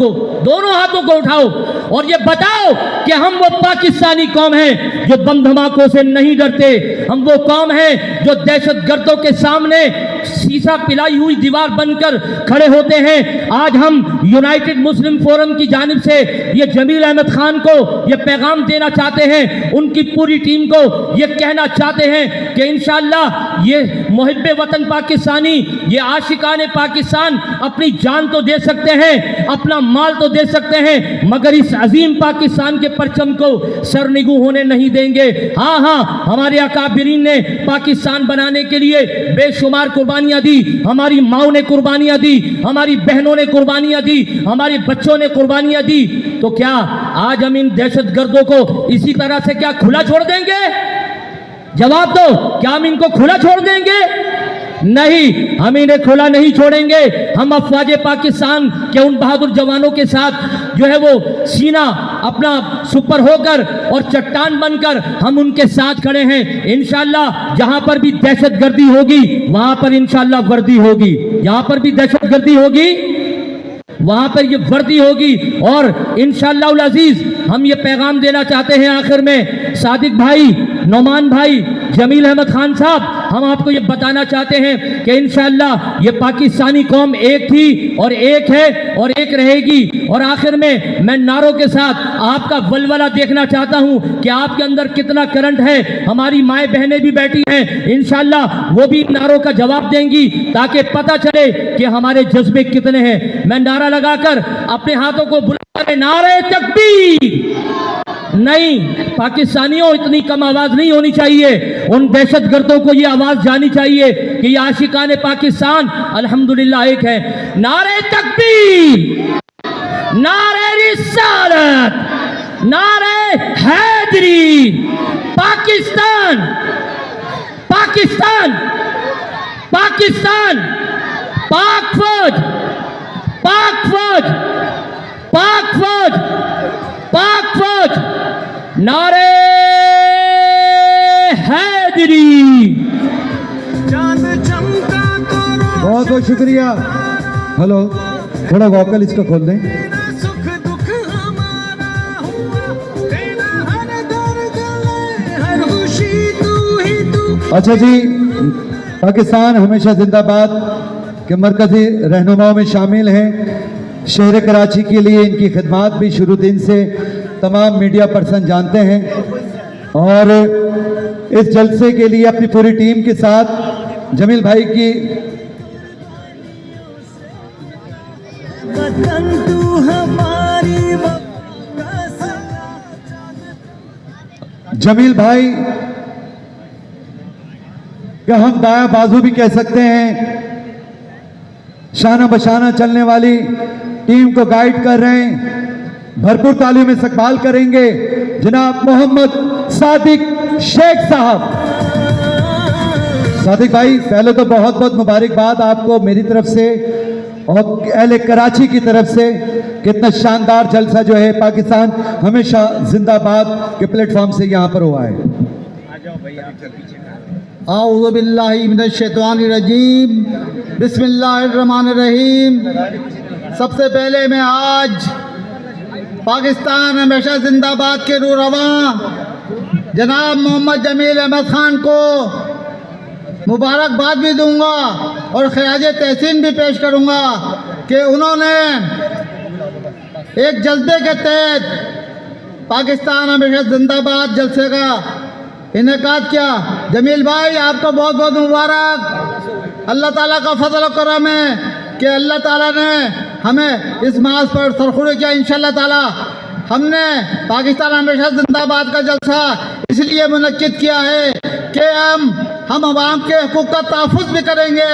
को उठाओ और ये बताओ कि हम वो पाकिस्तानी कौम हैं जो बम धमाकों से नहीं डरते, हम वो कौम हैं जो दहशतगर्दों के सामने शीशा पिलाई हुई दीवार बनकर खड़े होते हैं। आज हम यूनाइटेड मुस्लिम फोरम की जानिब से ये जमील अहमद खान को ये पैगाम देना चाहते हैं, उनकी पूरी टीम को ये कहना चाहते हैं कि इंशाअल्लाह ये मुहिब्बे वतन पाकिस्तानी, ये आशिकाने पाकिस्तान अपनी जान तो दे सकते हैं, अपना माल तो दे सकते हैं, मगर इस अजीम पाकिस्तान के परचम को सरनिगू होने नहीं देंगे। हाँ हाँ, हमारे अकाबिरीन ने पाकिस्तान बनाने के लिए बेशुमार कुर्बानियां दी, हमारी माओ ने कुर्बानियां दी, हमारी बहनों ने कुर्बानियां दी, हमारे बच्चों ने कुर्बानियां दी। तो क्या आज हम इन दहशतगर्दों को इसी तरह से क्या खुला छोड़ देंगे? जवाब दो, क्या हम इनको खुला छोड़ देंगे? नहीं, हम इन्हें खुला नहीं छोड़ेंगे। हम अफवाज पाकिस्तान के उन बहादुर जवानों के साथ जो है वो सीना अपना सुपर होकर और चट्टान बनकर हम उनके साथ खड़े हैं। इंशाअल्लाह जहां पर भी दहशतगर्दी होगी वहां पर इंशाअल्लाह वर्दी होगी, जहां पर भी दहशतगर्दी होगी वहां पर ये वर्दी होगी। और इंशाअल्लाह उल अजीज हम ये पैगाम देना चाहते हैं आखिर में, सादिक भाई, नोमान भाई, जमील अहमद खान साहब, हम आपको ये बताना चाहते हैं कि इंशाअल्लाह ये पाकिस्तानी कौम एक थी और एक है और एक रहेगी। और आखिर में मैं नारों के साथ आपका वलवला देखना चाहता हूं कि आपके अंदर कितना करंट है। हमारी माएँ बहनें भी बैठी हैं, इंशाअल्लाह वो भी नारों का जवाब देंगी ताकि पता चले कि हमारे जज्बे कितने हैं। मैं नारा लगाकर अपने हाथों को बुलाकर नारे तकबीर। नहीं पाकिस्तानियों, इतनी कम आवाज नहीं होनी चाहिए, उन दहशतगर्दों को ये आवाज जानी चाहिए कि ये आशिकाने पाकिस्तान अल्हम्दुलिल्लाह एक है। नारे तकबीर, नारे रिसालत, नारे हैदरी, पाकिस्तान पाकिस्तान पाकिस्तान, पाक फौज, पाक फौज, पाक फौज, पाक फौज, नारे हैदरी। बहुत बहुत शुक्रिया। हेलो, थोड़ा वोकल इसका खोल दें। अच्छा जी, पाकिस्तान हमेशा जिंदाबाद के मरकजी रहनुमाओं में शामिल हैं। शहर कराची के लिए इनकी खिदमात भी शुरू दिन से तमाम मीडिया पर्सन जानते हैं और इस जलसे के लिए अपनी पूरी टीम के साथ जमील भाई की जमील भाई क्या हम दाया बाजू भी कह सकते हैं, शाना बशाना चलने वाली टीम को गाइड कर रहे हैं। भरपूर तालियों में इस्तकबाल करेंगे जनाब मोहम्मद सादिक शेख साहब। सादिक भाई पहले तो बहुत बहुत मुबारकबाद आपको मेरी तरफ से और अहले कराची की तरफ से, कितना शानदार जलसा जो है पाकिस्तान हमेशा जिंदाबाद के प्लेटफॉर्म से यहाँ पर हुआ है। आऊज़ु बिल्लाहि मिनश शैतानिर रजीम, बिस्मिल्लाहिर रहमानिर रहीम। सबसे पहले मैं आज पाकिस्तान हमेशा जिंदाबाद के रूह रवां जनाब मोहम्मद जमील अहमद खान को मुबारकबाद भी दूंगा और खराज तहसीन भी पेश करूंगा कि उन्होंने एक जज्बे के तहत पाकिस्तान हमेशा जिंदाबाद जलसे का इनेकाद किया। जमील भाई आपको बहुत बहुत मुबारक। अल्लाह ताला का फजल और करम है कि अल्लाह ताला ने हमें इस मास पर सरखुर किया। इंशाअल्लाह ताला हमने पाकिस्तान हमेशा जिंदाबाद का जलसा इसलिए मुनक्किद किया है कि हम अवाम के हकूक़ का तहफ़्फ़ुज़ भी करेंगे,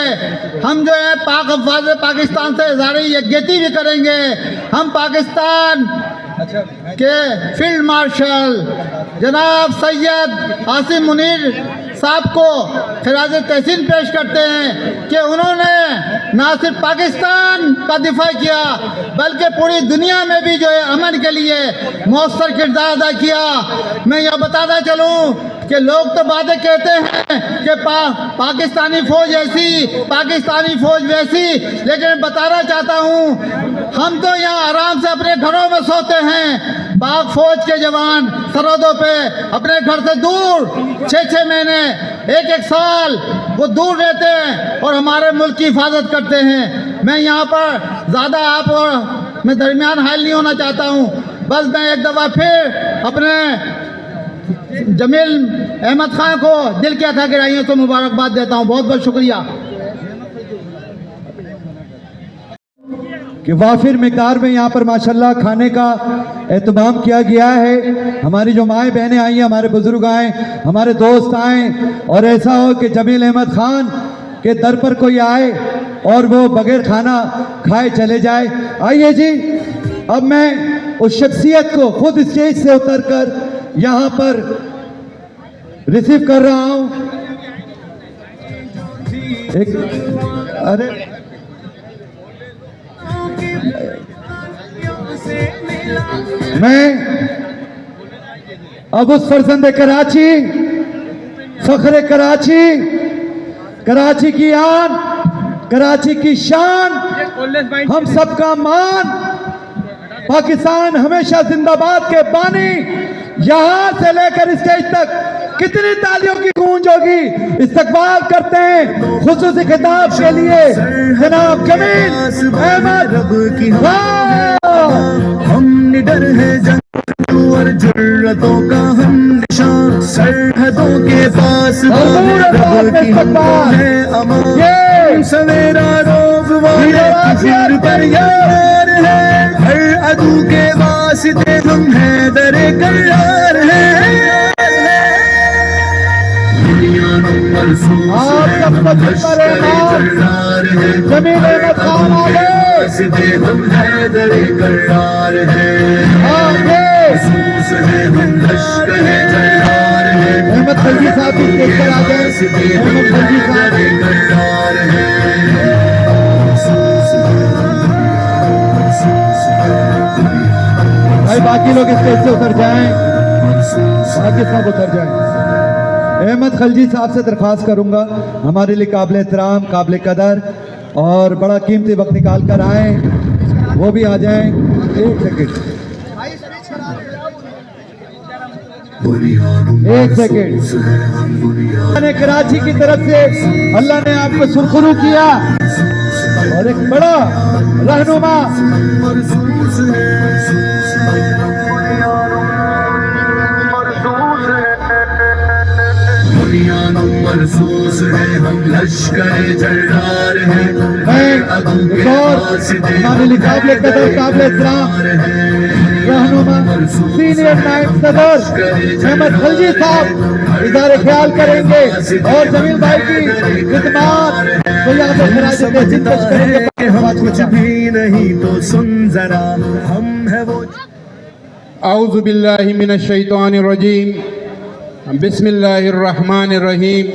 हम जो है पाक अफ़वाज़ पाकिस्तान से इज़हार यकजहती भी करेंगे। हम पाकिस्तान के फील्ड मार्शल जनाब सैयद आसिम मुनीर साहब को खिराज तहसीन पेश करते हैं कि उन्होंने ना सिर्फ पाकिस्तान का दिफा किया बल्कि पूरी दुनिया में भी जो है अमन के लिए मौसर किरदार अदा किया। मैं यह बताता चलूँ कि लोग तो बातें कहते हैं कि पाकिस्तानी फौज ऐसी, पाकिस्तानी फौज वैसी, लेकिन मैं बताना चाहता हूँ हम तो यहाँ आराम से अपने घरों में सोते हैं। पाक फौज के जवान सरहदों पे अपने घर से दूर 6-6 महीने, 1-1 साल वो दूर रहते हैं और हमारे मुल्क की हिफाजत करते हैं। मैं यहाँ पर ज़्यादा आप और मैं दरमियान हाल नहीं होना चाहता हूँ। बस मैं एक दफ़ा फिर अपने जमील अहमद खान को दिल की अता गहराइयों से मुबारकबाद देता हूँ। बहुत बहुत शुक्रिया कि वाफिर मिकदार में यहाँ पर माशाल्लाह खाने का एहतमाम किया गया है। हमारी जो माएँ बहनें आई हैं, हमारे बुजुर्ग आए, हमारे दोस्त आए, और ऐसा हो कि जमील अहमद खान के दर पर कोई आए और वो बगैर खाना खाए चले जाए। आइए जी, अब मैं उस शख्सियत को खुद स्टेज से उतरकर यहाँ पर रिसीव कर रहा हूँ। अरे मैं अब उस फरजंद कराची, फख्र कराची, कराची की आन, कराची की शान, हम सबका मान, पाकिस्तान हमेशा जिंदाबाद के बानी, यहां से लेकर स्टेज तक कितनी तालियों की गूंज होगी। इस्तकबाल करते हैं खुसूसी खिताब के लिए जनाब जमील अहमद। हम निडर है जंग और जुर्रतों का हम निशान, सरहदों के पास रब की है अमान, सवेरा रोग वाले फिर पर यार है, हर अदू के वास्ते हम हैं दरे करार है। जमील अहमद खान हम हैदर करार है, हम लश्कर जलार है, अहमद खलजी साहब भी स्टेज पर आ गए। अहमद खलजी साहब करार है। भाई बाकी लोग स्टेज से उतर जाएं, बाकी सब उतर जाएं। अहमद खलजी साहब से दरख्वास्त करूंगा हमारे लिए काबिल एहतराम, काबिल कदर और बड़ा कीमती वक्त निकाल कर आए, वो भी आ जाएं। एक सेकेंड मैंने कराची की तरफ से अल्लाह ने आपको सुरखरू किया और एक बड़ा रहनुमा महसूस है, हम लश्कर जलदार हैं, हमारे लिए काबिल कदर, काबिल एहतराम रहनुमा सीनियर नायब सदर अहमद खलजी साहब इजारे ख्याल करेंगे और जमील भाई की खिदमत को यहाँ पे खराज तहसीन पेश करेंगे। हम कुछ भी नहीं तो सुन जरा हम है वो। औज़ु बिल्लाहि मिनश शैतानिर रजीम बिस्मिल्लाहिर रहमानिर रहीम।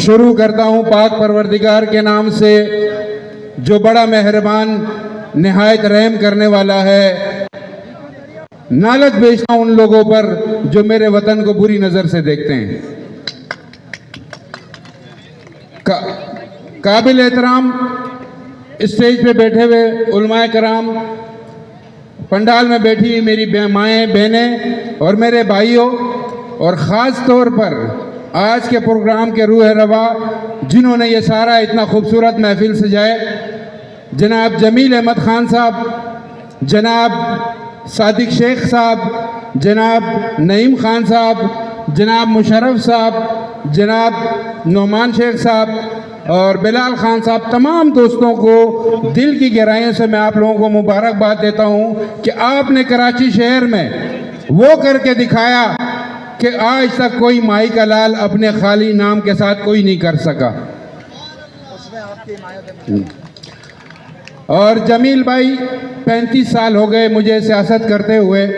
शुरू करता हूँ पाक परवरदिगार के नाम से जो बड़ा मेहरबान निहायत रहम करने वाला है। नालत भेजता हूँ उन लोगों पर जो मेरे वतन को बुरी नज़र से देखते हैं। काबिल एहतराम स्टेज पे बैठे हुए उलमाए कराम, पंडाल में बैठी मेरी माएँ बहनें और मेरे भाइयों, और ख़ास तौर पर आज के प्रोग्राम के रूह रवा जिन्होंने ये सारा इतना खूबसूरत महफिल सजाए, जनाब जमील अहमद ख़ान साहब, जनाब सादिक शेख साहब, जनाब नईम ख़ान साहब, जनाब मुशर्रफ साहब, जनाब नौमान शेख साहब और बिलाल ख़ान साहब, तमाम दोस्तों को दिल की गहराइयों से मैं आप लोगों को मुबारकबाद देता हूँ कि आपने कराची शहर में वो करके दिखाया कि आज तक कोई माई का लाल अपने खाली नाम के साथ कोई नहीं कर सका। और जमील भाई 35 साल हो गए मुझे सियासत करते हुए।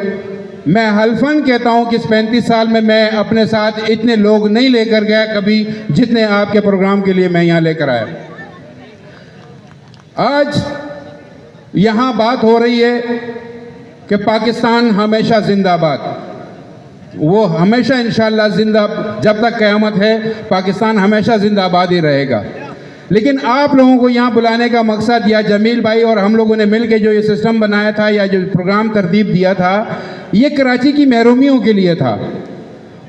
मैं हल्फन कहता हूं कि इस 35 साल में मैं अपने साथ इतने लोग नहीं लेकर गया कभी जितने आपके प्रोग्राम के लिए मैं यहाँ लेकर आया। आज यहाँ बात हो रही है कि पाकिस्तान हमेशा जिंदाबाद। वो हमेशा इंशाअल्लाह जिंदा, जब तक क़यामत है पाकिस्तान हमेशा जिंदाबाद ही रहेगा। लेकिन आप लोगों को यहाँ बुलाने का मकसद, या जमील भाई और हम लोगों ने मिल के जो ये सिस्टम बनाया था या जो प्रोग्राम तरतीब दिया था, ये कराची की महरूमियों के लिए था,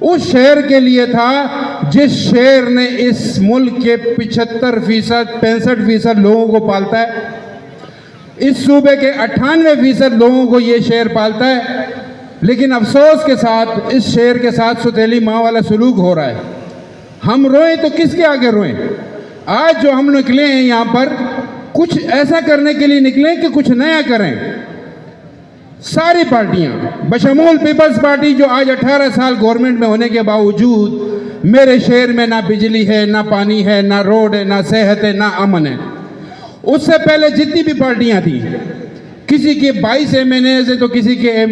उस शहर के लिए था जिस शहर ने इस मुल्क के 65% लोगों को पालता है। इस सूबे के 98% लोगों को ये शहर पालता है। लेकिन अफसोस के साथ इस शहर के साथ सुतेली माँ वाला सलूक हो रहा है। हम रोएं तो किसके आगे रोएं? आज जो हम निकले हैं यहाँ पर कुछ ऐसा करने के लिए निकले कि कुछ नया करें। सारी पार्टियाँ बशमूल पीपल्स पार्टी जो आज 18 साल गवर्नमेंट में होने के बावजूद मेरे शहर में ना बिजली है, ना पानी है, ना रोड है, ना सेहत है, ना अमन है। उससे पहले जितनी भी पार्टियाँ थी, किसी के 22 MNA से तो किसी के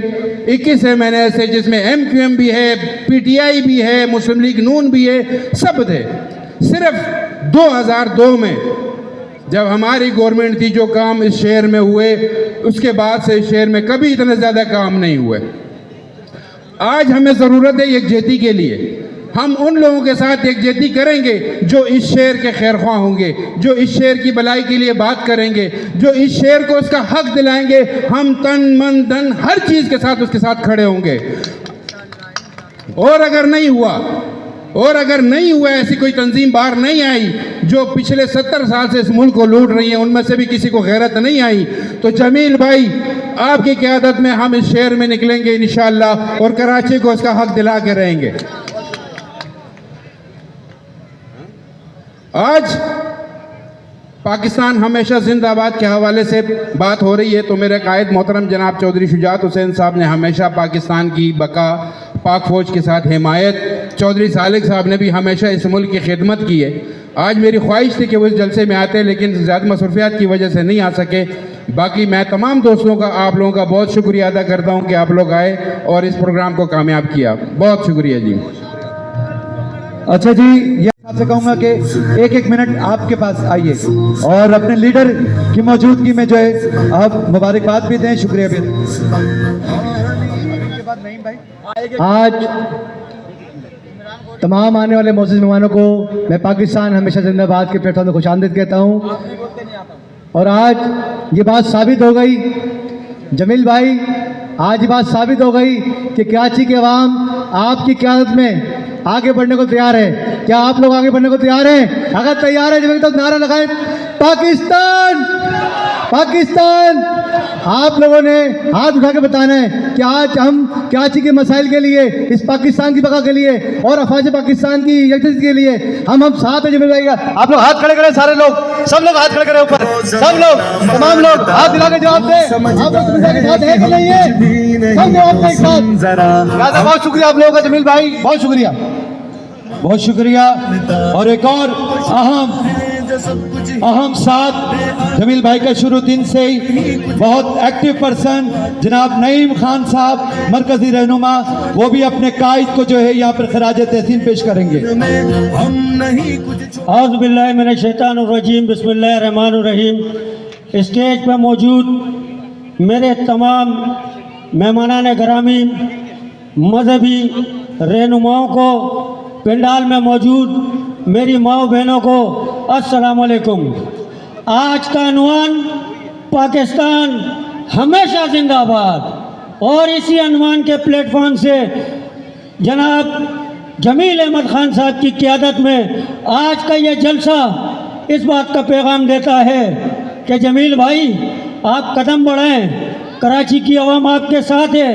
21 MNA से, जिसमें MQM भी है, PTI भी है, मुस्लिम लीग नून भी है, सब थे। सिर्फ 2002 में जब हमारी गवर्नमेंट थी जो काम इस शहर में हुए, उसके बाद से इस शहर में कभी इतने ज़्यादा काम नहीं हुए। आज हमें ज़रूरत है यकजहती के लिए। हम उन लोगों के साथ यकजहती करेंगे जो इस शहर के खैरख्वाह होंगे, जो इस शहर की भलाई के लिए बात करेंगे, जो इस शहर को उसका हक दिलाएंगे। हम तन मन धन हर चीज़ के साथ उसके साथ खड़े होंगे। और अगर नहीं हुआ ऐसी कोई तंजीम बाहर नहीं आई जो पिछले 70 साल से इस मुल्क को लूट रही है, उनमें से भी किसी को गैरत नहीं आई, तो जमील भाई आपकी क़यादत में हम इस शहर में निकलेंगे इंशाअल्लाह और कराची को उसका हक दिला के रहेंगे। आज पाकिस्तान हमेशा जिंदाबाद के हवाले से बात हो रही है, तो मेरे कायद मोहतरम जनाब चौधरी शुजात हुसैन साहब ने हमेशा पाकिस्तान की बका, पाक फ़ौज के साथ हिमायत, चौधरी सालिक साहब ने भी हमेशा इस मुल्क की खिदमत की है। आज मेरी ख्वाहिश थी कि वो इस जलसे में आते, लेकिन ज़्यादा मसरूफियात की वजह से नहीं आ सके। बाकी मैं तमाम दोस्तों का, आप लोगों का बहुत शुक्रिया अदा करता हूँ कि आप लोग आए और इस प्रोग्राम को कामयाब किया। बहुत शुक्रिया जी। अच्छा जी, ये आपसे कहूंगा कि एक मिनट आपके पास आइए और अपने लीडर की मौजूदगी में जो है आप मुबारकबाद भी दें, शुक्रिया भी दें। आज तमाम आने वाले मोअज़्ज़िज़ मेहमानों को मैं पाकिस्तान हमेशा जिंदाबाद के प्लेटफॉर्म में खुशामदीद कहता हूँ। और आज ये बात साबित हो गई, जमील भाई, आज ये बात साबित हो गई कि कराची के अवाम आपकी क़यादत में आगे बढ़ने को तैयार है। क्या आप लोग आगे बढ़ने को तैयार हैं? अगर तैयार है जब तो नारा लगाएं, पाकिस्तान पाकिस्तान, आप लोगों ने हाथ उठा के बताना है कि आज हम कराची के मसाइल के लिए, इस पाकिस्तान की बका के लिए और अफवाज पाकिस्तान की यकजहती के लिए हम साथ में जमील भाई का। आप लोग हाथ खड़े करें, सारे लोग, सब लोग हाथ खड़े करें ऊपर, सब लोग, तमाम लोग हाथ दिला के जवाब दें। आप लोग जमील भाई के साथ है कि नहीं है? सब जवाब दें एक साथ। बहुत शुक्रिया आप लोगों का जमील भाई, बहुत शुक्रिया, बहुत शुक्रिया। और एक और अहम साथ जमील भाई का शुरू दिन से ही बहुत एक्टिव पर्सन जनाब नईम खान साहब, मरकजी रहनुमा, वो भी अपने कायद को जो है यहाँ पर खराज तहसीन पेश करेंगे। औज़ु बिल्लाहि मिनश शैतानिर रजीम, बिस्मिल्लाहिर रहमानिर रहीम। स्टेज पर मौजूद मेरे तमाम मेहमानान गिरामी, मजहबी रहनुमाओं को, पंडाल में मौजूद मेरी माओ बहनों को अस्सलाम वालेकुम। आज का अनवान पाकिस्तान हमेशा जिंदाबाद, और इसी अनवान के प्लेटफॉर्म से जनाब जमील अहमद खान साहब की क़ियादत में आज का ये जलसा इस बात का पैगाम देता है कि जमील भाई आप कदम बढ़ाएं, कराची की आवाम आपके साथ है,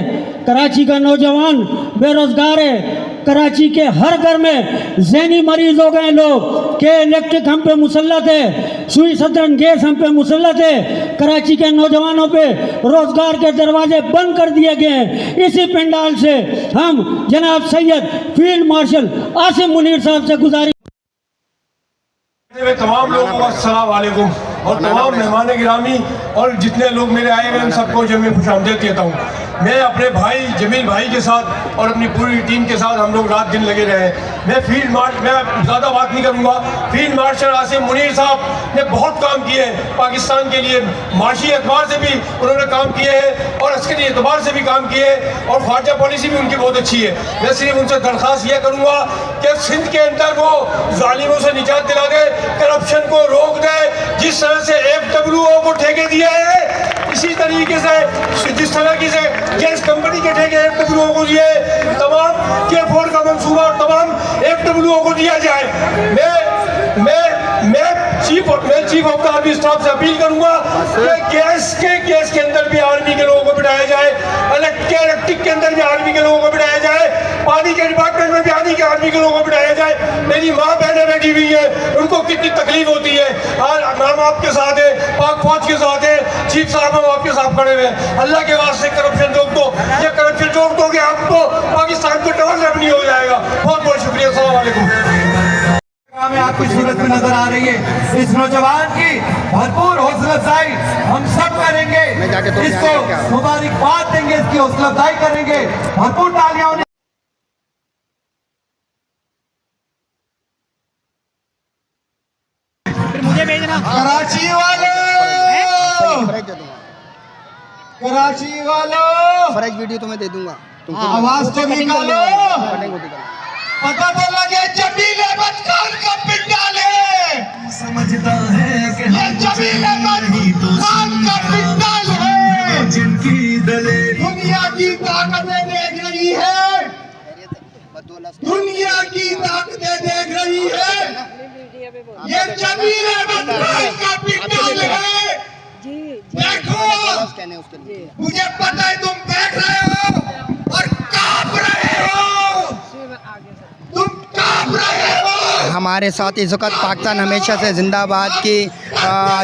कराची का नौजवान बेरोज़गार है, कराची के हर घर में ज़हनी मरीज हो गए लोग के इलेक्ट्रिक हम पे मुसल्लत है, सुई सदरन गैस हम पे मुसल्लत है, कराची के नौजवानों पे रोज़गार के दरवाजे बंद कर दिए गए हैं। इसी पंडाल से हम जनाब सैयद फील्ड मार्शल आसिम मुनीर साहब से गुजारिश तमाम लोगों को अस्सलाम वालेकुम, और तमाम मेहमान गिरामी और जितने लोग मेरे आए हुए हैं सबको जो मैं खुशामदीद कहता हूँ। मैं अपने भाई जमील भाई के साथ और अपनी पूरी टीम के साथ हम लोग रात दिन लगे रहे। मैं ज़्यादा बात नहीं करूँगा। फील्ड मार्शल आसिम मुनीर साहब ने बहुत काम किए हैं पाकिस्तान के लिए, माशी एतबार से भी उन्होंने काम किए हैं और अस्करी एतबार से भी काम किए हैं, और ख्वाजा पॉलिसी भी उनकी बहुत अच्छी है। मैं सिर्फ उनसे दरख्वास्त यह करूँगा कि सिंध के अंदर वो जालिमों से निजात दिला दे, करप्शन को रोक दे। जिस तरह से FWO को ठेके दिया है, इसी तरीके से जिस तरह की से गैस कंपनी के ठेके FWO को दिए, तमाम K4 का मंसूबा और तमाम FWO को दिया जाए। मैं chief of the army staff से अपील करूंगा कि गैस के अंदर भी आर्मी के लोगों को बिठाया जाए, इलेक्ट्रिक के अंदर भी आर्मी के लोगों को बिठाया जाए, पानी के डिपार्टमेंट में भी आर्मी के लोगों को बिठाया जाए। मेरी माँ बहनें बैठी हुई है, उनको कितनी तकलीफ होती है। आज हम आपके साथ है, पाक फौज के साथ है, चीफ साहब हम आपके साथ खड़े हुए हैं। अल्लाह के वास्ते करप्शन रोक दो, ये करप्शन रोक दोगे आपको पाकिस्तान को डबल रेवेन्यू हो जाएगा। बहुत बहुत शुक्रिया, अस्सलाम वालेकुम। में आपकी सूरत में नजर आ रही है, इस नौजवान की भरपूर हौसला अफजाई हम सब करेंगे, इसको मुबारकबाद देंगे, इसकी हौसला अफजाई करेंगे, भरपूर तालियां। कराची वालों फर्ज वीडियो तुम्हें दे दूंगा, आवाज तो निकालो, पता तो लगे जमील अहमद खान का पिंडाल है। समझता है कि ये जमील अहमद खान का पिंडाल है, जिनकी दले दुनिया की ताकतें देख रही है, दुनिया की ताकतें देख रही है। ये जमील अहमद खान का पिंडाल है। देखो, मुझे पता है तुम देख रहे हो और कांप रहे हो, तुम कांप रहे हो। हमारे साथ इस वक्त पाकिस्तान हमेशा से जिंदाबाद की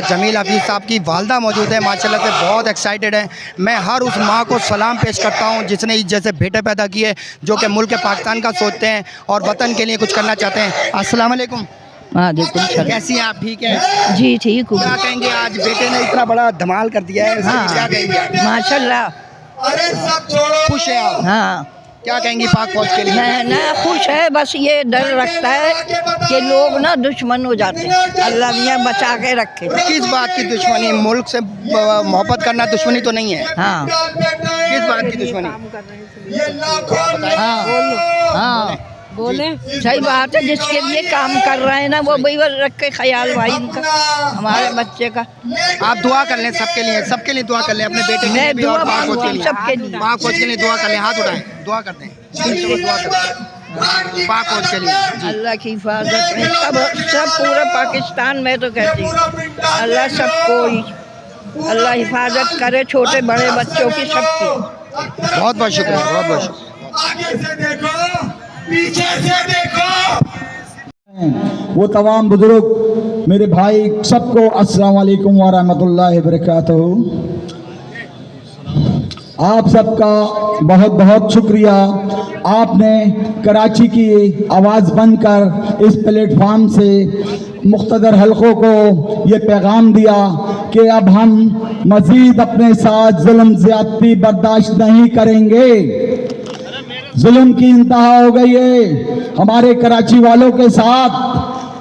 जमील हफीज़ साहब की वालदा मौजूद है। माशाल्लाह से बहुत एक्साइटेड है। मैं हर उस माँ को सलाम पेश करता हूँ जिसने इस जैसे बेटे पैदा किए, जो कि मुल्क पाकिस्तान का सोचते हैं और वतन के लिए कुछ करना चाहते हैं। अस्सलाम वालेकुम। कैसी हैं आप? ठीक है जी, ठीक हूँ। क्या कहेंगे, आज बेटे ने इतना बड़ा धमाल कर दिया है, क्या कहेंगे? माशाल्लाह, अरे सब छोड़ो, खुश है आप? हाँ, क्या कहेंगी पाक फौज के लिए? ना खुश है, बस ये डर रखता है कि लोग ना दुश्मन हो जाते हैं। अल्लाह मियाँ बचा के रखे। किस बात की दुश्मनी? मुल्क से मोहब्बत करना दुश्मनी तो नहीं है। हाँ, किस बात की दुश्मनी? हाँ, बोले सही बात है। जिसके लिए काम कर रहे हैं ना, वो भाई रख के ख्याल भाई इनका, हमारे बच्चे का। आप दुआ कर लें सबके लिए दुआ कर लें, अपने बेटे के लिए भी और पाक फौज के लिए, सबके लिए, पाक फौज के लिए दुआ कर लें। हाथ उठाएं, दुआ करते हैं, दुआ करते हैं पाक फौज के लिए। अल्लाह की हिफाजत में सब पूरा पाकिस्तान में तो कहती हूँ, अल्लाह सबको ही अल्लाह हिफाजत करे छोटे बड़े बच्चों की सबकी। बहुत बहुत शुक्रिया, बहुत बहुत शुक्रिया। आगे से देखो, पीछे से देखो। वो तमाम बुजुर्ग मेरे भाई सबको अस्सलाम वालेकुम व रहमतुल्लाहि व बरकातहू। आप सबका बहुत बहुत शुक्रिया। आपने कराची की आवाज़ बनकर इस प्लेटफार्म से मुख्तदर हलकों को ये पैगाम दिया कि अब हम मज़ीद अपने साथ जुल्म ज़्यादती बर्दाश्त नहीं करेंगे। जुल्म की इंतहा हो गई है हमारे कराची वालों के साथ।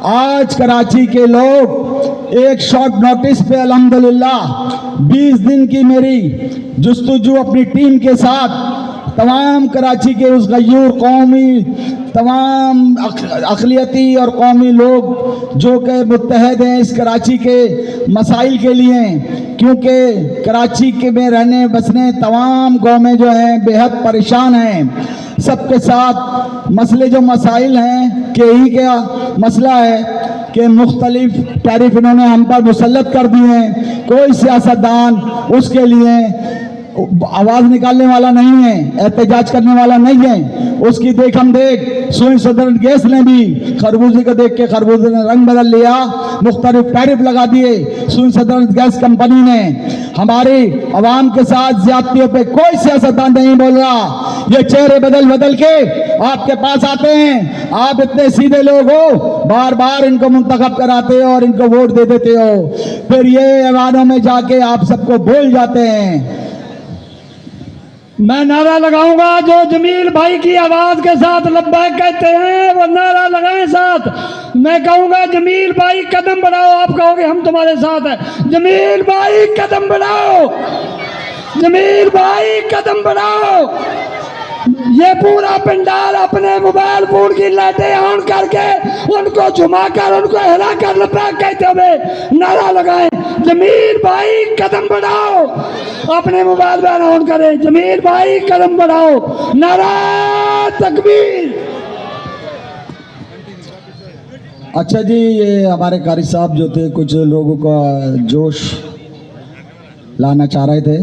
आज कराची के लोग एक शॉर्ट नोटिस पे अल्हम्दुलिल्लाह 20 दिन की मेरी जुस्तजू अपनी टीम के साथ तमाम कराची के उस गयूर कौमी तमाम अक़लियती और कौमी लोग जो कि मुत्तहद हैं इस कराची के मसाइल के लिए, क्योंकि कराची के में रहने बसने तमाम कौमें जो हैं बेहद परेशान हैं। सबके साथ मसले जो मसाइल हैं कि ही क्या मसला है कि मुख्तलिफ टैरिफ इन्होंने हम पर मुसल्लत कर दिए हैं। कोई सियासतदान उसके लिए आवाज़ निकालने वाला नहीं है, एहतजाज करने वाला नहीं है। उसकी देख हम देख सुई सदर गैस ने भी खरबूजे को देख के खरबूजे ने रंग बदल लिया, मुख्तलिफ टैरिफ लगा दिए सुई सदर गैस कंपनी ने। हमारी आवाम के साथ ज्यादतियों पे कोई सियासतदान नहीं बोल रहा। ये चेहरे बदल बदल के आपके पास आते हैं। आप इतने सीधे लोग हो, बार बार इनको मुंतखब कराते हो और इनको वोट दे देते हो, फिर ये ऐवानों में जाके आप सबको बोल जाते हैं। मैं नारा लगाऊंगा जो जमील भाई की आवाज के साथ लब्बैक कहते हैं वो नारा लगाएं साथ। मैं कहूंगा जमील भाई कदम बढ़ाओ, आप कहोगे हम तुम्हारे साथ हैं। जमील भाई कदम बढ़ाओ, जमील भाई कदम बढ़ाओ। ये पूरा पंडाल अपने मोबाइल फोन की लाइटें ऑन करके उनको झुमाकर उनको हिलाकर लब्बैक कहते हुए नारा लगाएं, जमील भाई कदम बढ़ाओ। अपने मोबाइल में ऑन करें, जमील भाई कदम बढ़ाओ, नारा तकबीर। अच्छा जी, ये हमारे कारी साहब जो थे कुछ लोगों का जोश लाना चाह रहे थे,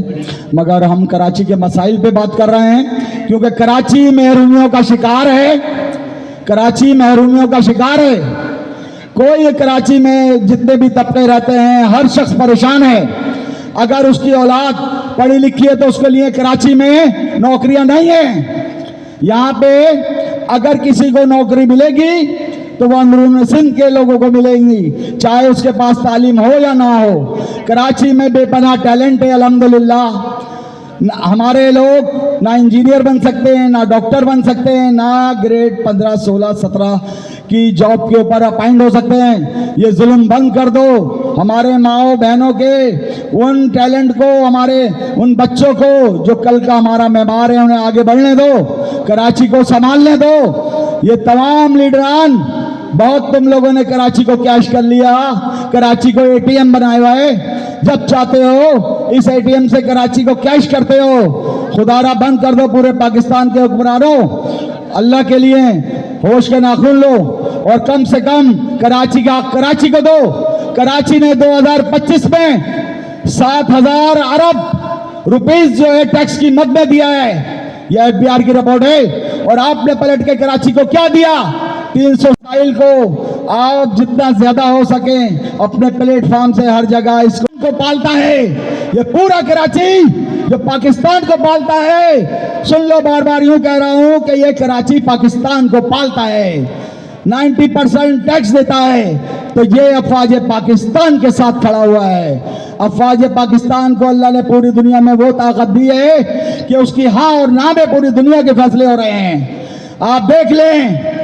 मगर हम कराची के मसाइल पे बात कर रहे हैं क्योंकि कराची महरूमियों का शिकार है। कराची महरूमियों का शिकार है। कोई कराची में जितने भी तबके रहते हैं हर शख्स परेशान है। अगर उसकी औलाद पढ़ी लिखी है तो उसके लिए कराची में नौकरियां नहीं है। यहाँ पे अगर किसी को नौकरी मिलेगी तो वह अंदरून सिंध के लोगों को मिलेंगी, चाहे उसके पास तालीम हो या ना हो। कराची में बेपनाह टैलेंट है अल्हम्दुलिल्लाह। हमारे लोग ना इंजीनियर बन सकते हैं, ना डॉक्टर बन सकते हैं, ना ग्रेड 15, 16, 17 की जॉब के ऊपर अपॉइंट हो सकते हैं। ये जुल्म बंद कर दो। हमारे माओ बहनों के उन टैलेंट को, हमारे उन बच्चों को जो कल का हमारा मेहमान है, उन्हें आगे बढ़ने दो, कराची को संभालने दो। ये तमाम लीडरान, बहुत तुम लोगों ने कराची को कैश कर लिया, कराची को एटीएम बनाया हुआ है। जब चाहते हो इस एटीएम से कराची को कैश करते हो। खुदारा बंद कर दो पूरे पाकिस्तान के हुक्मरानों। अल्लाह के लिए होश के नाखून लो और कम से कम कराची को दो। कराची ने 2025 में 7,000 अरब रुपीस जो है टैक्स की मद में दिया है। यह एफबीआर की रिपोर्ट है। और आपने पलट के कराची को क्या दिया? 300 साइल को आप जितना ज्यादा हो सके अपने प्लेटफॉर्म से हर जगह इसको पालता है। ये पूरा कराची जो पाकिस्तान को पालता है। सुन लो, बार बार यूं कह रहा हूं कि ये कराची पाकिस्तान को पालता है, 90% टैक्स देता है। तो ये अफवाज पाकिस्तान के साथ खड़ा हुआ है। अफवाज पाकिस्तान को अल्लाह ने पूरी दुनिया में वो ताकत दी है कि उसकी हाँ और ना में पूरी दुनिया के फैसले हो रहे हैं। आप देख लें।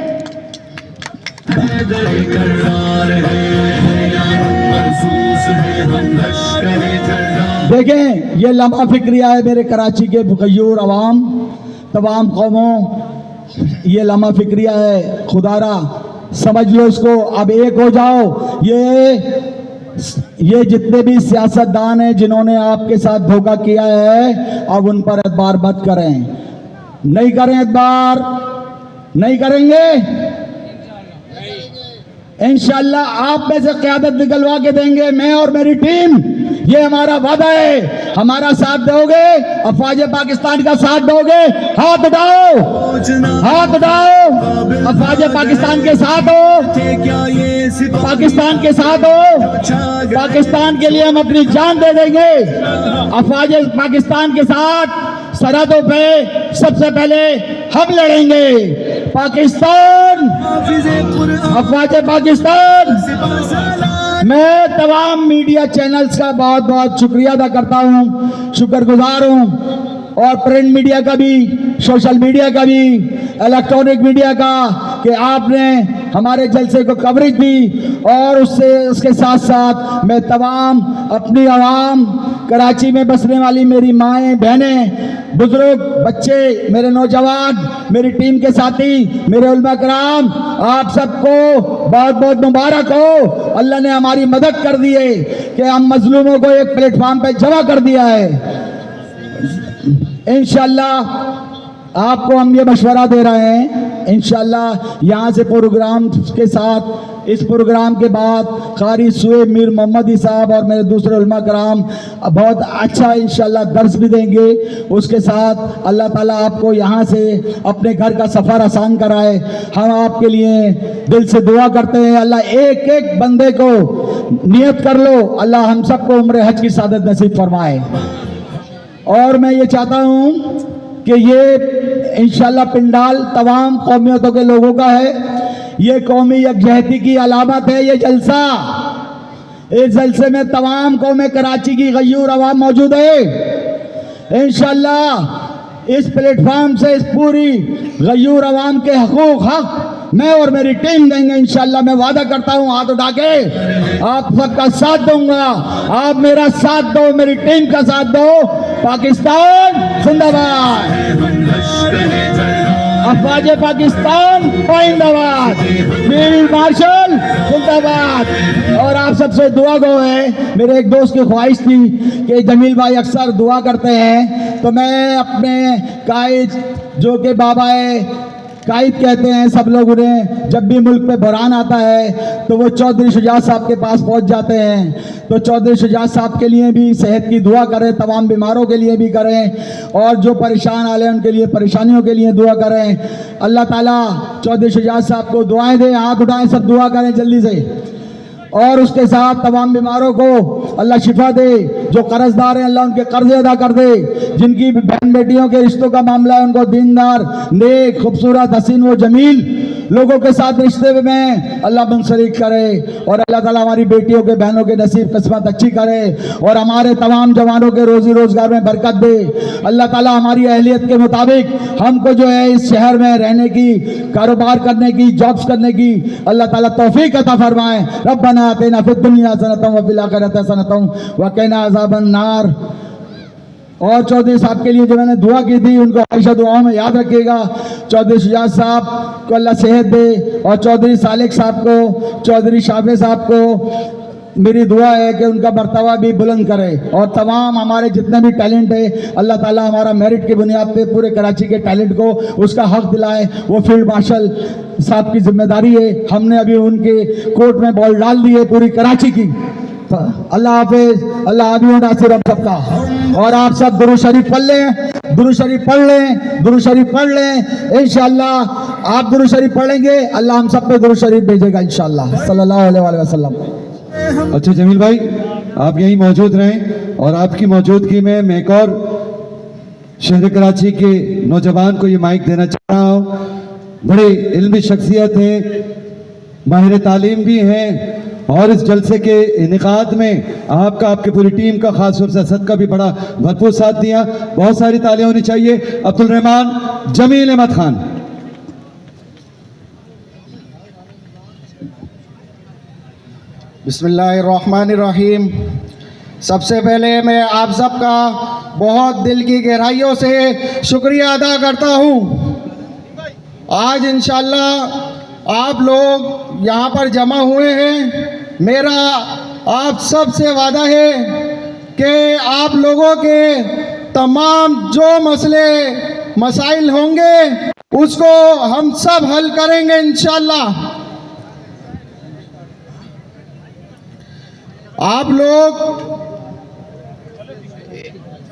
देखें, ये लम्हा फिक्रिया है मेरे कराची के गयूर अवाम, तमाम कौमों, ये लम्हा फिक्रिया है। खुदारा समझ लो इसको, अब एक हो जाओ। ये जितने भी सियासतदान हैं जिन्होंने आपके साथ धोखा किया है, अब उन पर एतबार मत करें। नहीं करें एतबार, नहीं करेंगे इंशाअल्लाह। आप में से क़यादत निकलवा के देंगे, मैं और मेरी टीम। ये हमारा वादा है। हमारा साथ दोगे, अफवाज पाकिस्तान का साथ दोगे? हाथ उठाओ, हाथ उठाओ। अफवाज पाकिस्तान के साथ हो, पाकिस्तान के साथ हो। पाकिस्तान के लिए हम अपनी जान दे देंगे। अफवाज पाकिस्तान के साथ सरहदों पे सबसे पहले हम लड़ेंगे। पाकिस्तान, अफवाज पाकिस्तान। मैं तमाम मीडिया चैनल्स का बहुत बहुत शुक्रिया अदा करता हूँ, शुक्रगुजार हूँ, और प्रिंट मीडिया का भी, सोशल मीडिया का भी, इलेक्ट्रॉनिक मीडिया का, कि आपने हमारे जलसे को कवरेज दी। और उसके साथ साथ मैं तमाम अपनी आवाम, कराची में बसने वाली मेरी माएँ, बहनें, बुजुर्ग, बच्चे, मेरे नौजवान, मेरी टीम के साथी, मेरे उलमा कराम, आप सबको बहुत बहुत मुबारक हो। अल्लाह ने हमारी मदद कर दी है कि हम मजलूमों को एक प्लेटफॉर्म पे जमा कर दिया है। इंशाल्लाह आपको हम ये मशवरा दे रहे हैं, इंशाल्लाह यहाँ से प्रोग्राम के साथ, इस प्रोग्राम के बाद कारी सुएब मीर मोहम्मदी साहब और मेरे दूसरे उलमा कराम बहुत अच्छा इंशाल्लाह दर्स भी देंगे। उसके साथ अल्लाह ताला आपको यहाँ से अपने घर का सफ़र आसान कराए। हम आपके लिए दिल से दुआ करते हैं। अल्लाह एक एक बंदे को नियत कर लो, अल्लाह हम सबको उम्र हज की सादत नसीब फरमाए। और मैं ये चाहता हूँ कि ये इंशाल्लाह पिंडाल तमाम कौमियतों के लोगों का है। ये कौमी यकजहती की अलामत है ये जलसा। इस जलसे में तमाम कौमें कराची की गयूर अवाम मौजूद है। इंशाल्लाह इस प्लेटफार्म से इस पूरी गयूर अवाम के हक मैं और मेरी टीम देंगे। इंशाल्लाह मैं वादा करता हूँ, हाथ उठा के आप सबका साथ दूंगा। आप मेरा साथ दो, मेरी टीम का साथ दो। पाकिस्तान जिंदाबाद, अफवाज पाकिस्तान जिंदाबाद, फील्ड मार्शल जिंदाबाद। और आप सबसे दुआ गो है। मेरे एक दोस्त की ख्वाहिश थी कि जमील भाई अक्सर दुआ करते हैं, तो मैं अपने कायद, जो कि बाबा कायद कहते हैं सब लोग उन्हें, जब भी मुल्क पे बुरान आता है तो वो चौधरी शुजात साहब के पास पहुंच जाते हैं। तो चौधरी शुजात साहब के लिए भी सेहत की दुआ करें, तमाम बीमारों के लिए भी करें, और जो परेशान आले उनके लिए, परेशानियों के लिए दुआ करें। अल्लाह ताला चौधरी शुजात साहब को दुआएं दें। हाथ उठाएं, सब दुआ करें जल्दी से। और उसके साथ तमाम बीमारों को अल्लाह शिफा दे। जो कर्जदार हैं अल्लाह उनके कर्जे अदा कर दे। जिनकी बहन बेटियों के रिश्तों का मामला है उनको दीनदार, नेक, खूबसूरत, हसीन व जमील लोगों के साथ रिश्ते में अल्लाह मुनसलिक करे। और अल्लाह ताला हमारी बेटियों के, बहनों के नसीब किस्मत अच्छी करे, और हमारे तमाम जवानों के रोजी रोजगार में बरकत दे। अल्लाह ताला हमारी अहलियत के मुताबिक हमको जो है इस शहर में रहने की, कारोबार करने की, जॉब्स करने की अल्लाह ताला तौफीक अता फरमाए। रब्बना आतिना फिद दुनिया हसनतम व फिल आखिरति हसनतम व क़िना अज़ाबन नार। और चौधरी साहब के लिए जो मैंने दुआ की थी उनको हमेशा दुआओं में याद रखिएगा। चौधरी शुजात साहब को अल्लाह सेहत दे, और चौधरी सालिक साहब को, चौधरी शाफे साहब को मेरी दुआ है कि उनका मर्तबा भी बुलंद करे। और तमाम हमारे जितने भी टैलेंट है अल्लाह ताला हमारा मेरिट की बुनियाद पे पूरे कराची के टैलेंट को उसका हक दिलाए। वो फील्ड मार्शल साहब की जिम्मेदारी है। हमने अभी उनके कोर्ट में बॉल डाल दी है पूरी कराची की। अल्लाह हाफिज, अल्लाह आमीन नासिर हम सबका। और आप सब दुरूद शरीफ पढ़ लें, दुरूद शरीफ पढ़ लें, दुरूद शरीफ पढ़ लें। इंशाअल्लाह आप दुरूद शरीफ पढ़ेंगे, अल्लाह हम सब पे दुरूद शरीफ भेजेगा इंशाअल्लाह सल्लल्लाहु अलैहि वसल्लम। अच्छा जमील भाई, आप यहीं मौजूद रहें, और आपकी मौजूदगी में मैं एक और शहर कराची के नौजवान को ये माइक देना चाह रहा हूँ। बड़े इल्मी शख्सियत हैं, माहिर तालीम भी हैं, और इस जलसे के इनेकाद में आपका, आपकी पूरी टीम का, खास तौर से असद का भी बड़ा भरपूर साथ दिया। बहुत सारी तालियां होनी चाहिए। अब्दुल रहमान जमील अहमद खान। बिस्मिल्लाहिर्रहमानिर्रहीम। सबसे पहले मैं आप सबका बहुत दिल की गहराइयों से शुक्रिया अदा करता हूँ। आज इंशाअल्लाह आप लोग यहाँ पर जमा हुए हैं। मेरा आप सब से वादा है कि आप लोगों के तमाम जो मसले मसाइल होंगे उसको हम सब हल करेंगे इंशाअल्लाह। आप लोग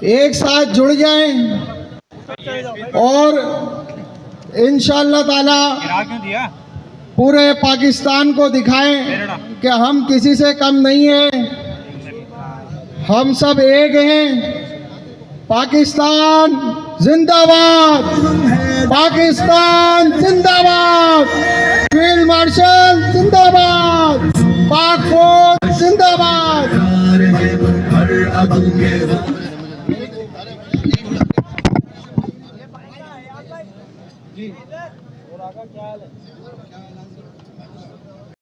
एक साथ जुड़ जाएं और इंशाअल्लाह ताला पूरे पाकिस्तान को दिखाएं कि हम किसी से कम नहीं हैं, हम सब एक हैं। पाकिस्तान जिंदाबाद, पाकिस्तान जिंदाबाद, फील्ड मार्शल जिंदाबाद, पाक फौज जिंदाबाद।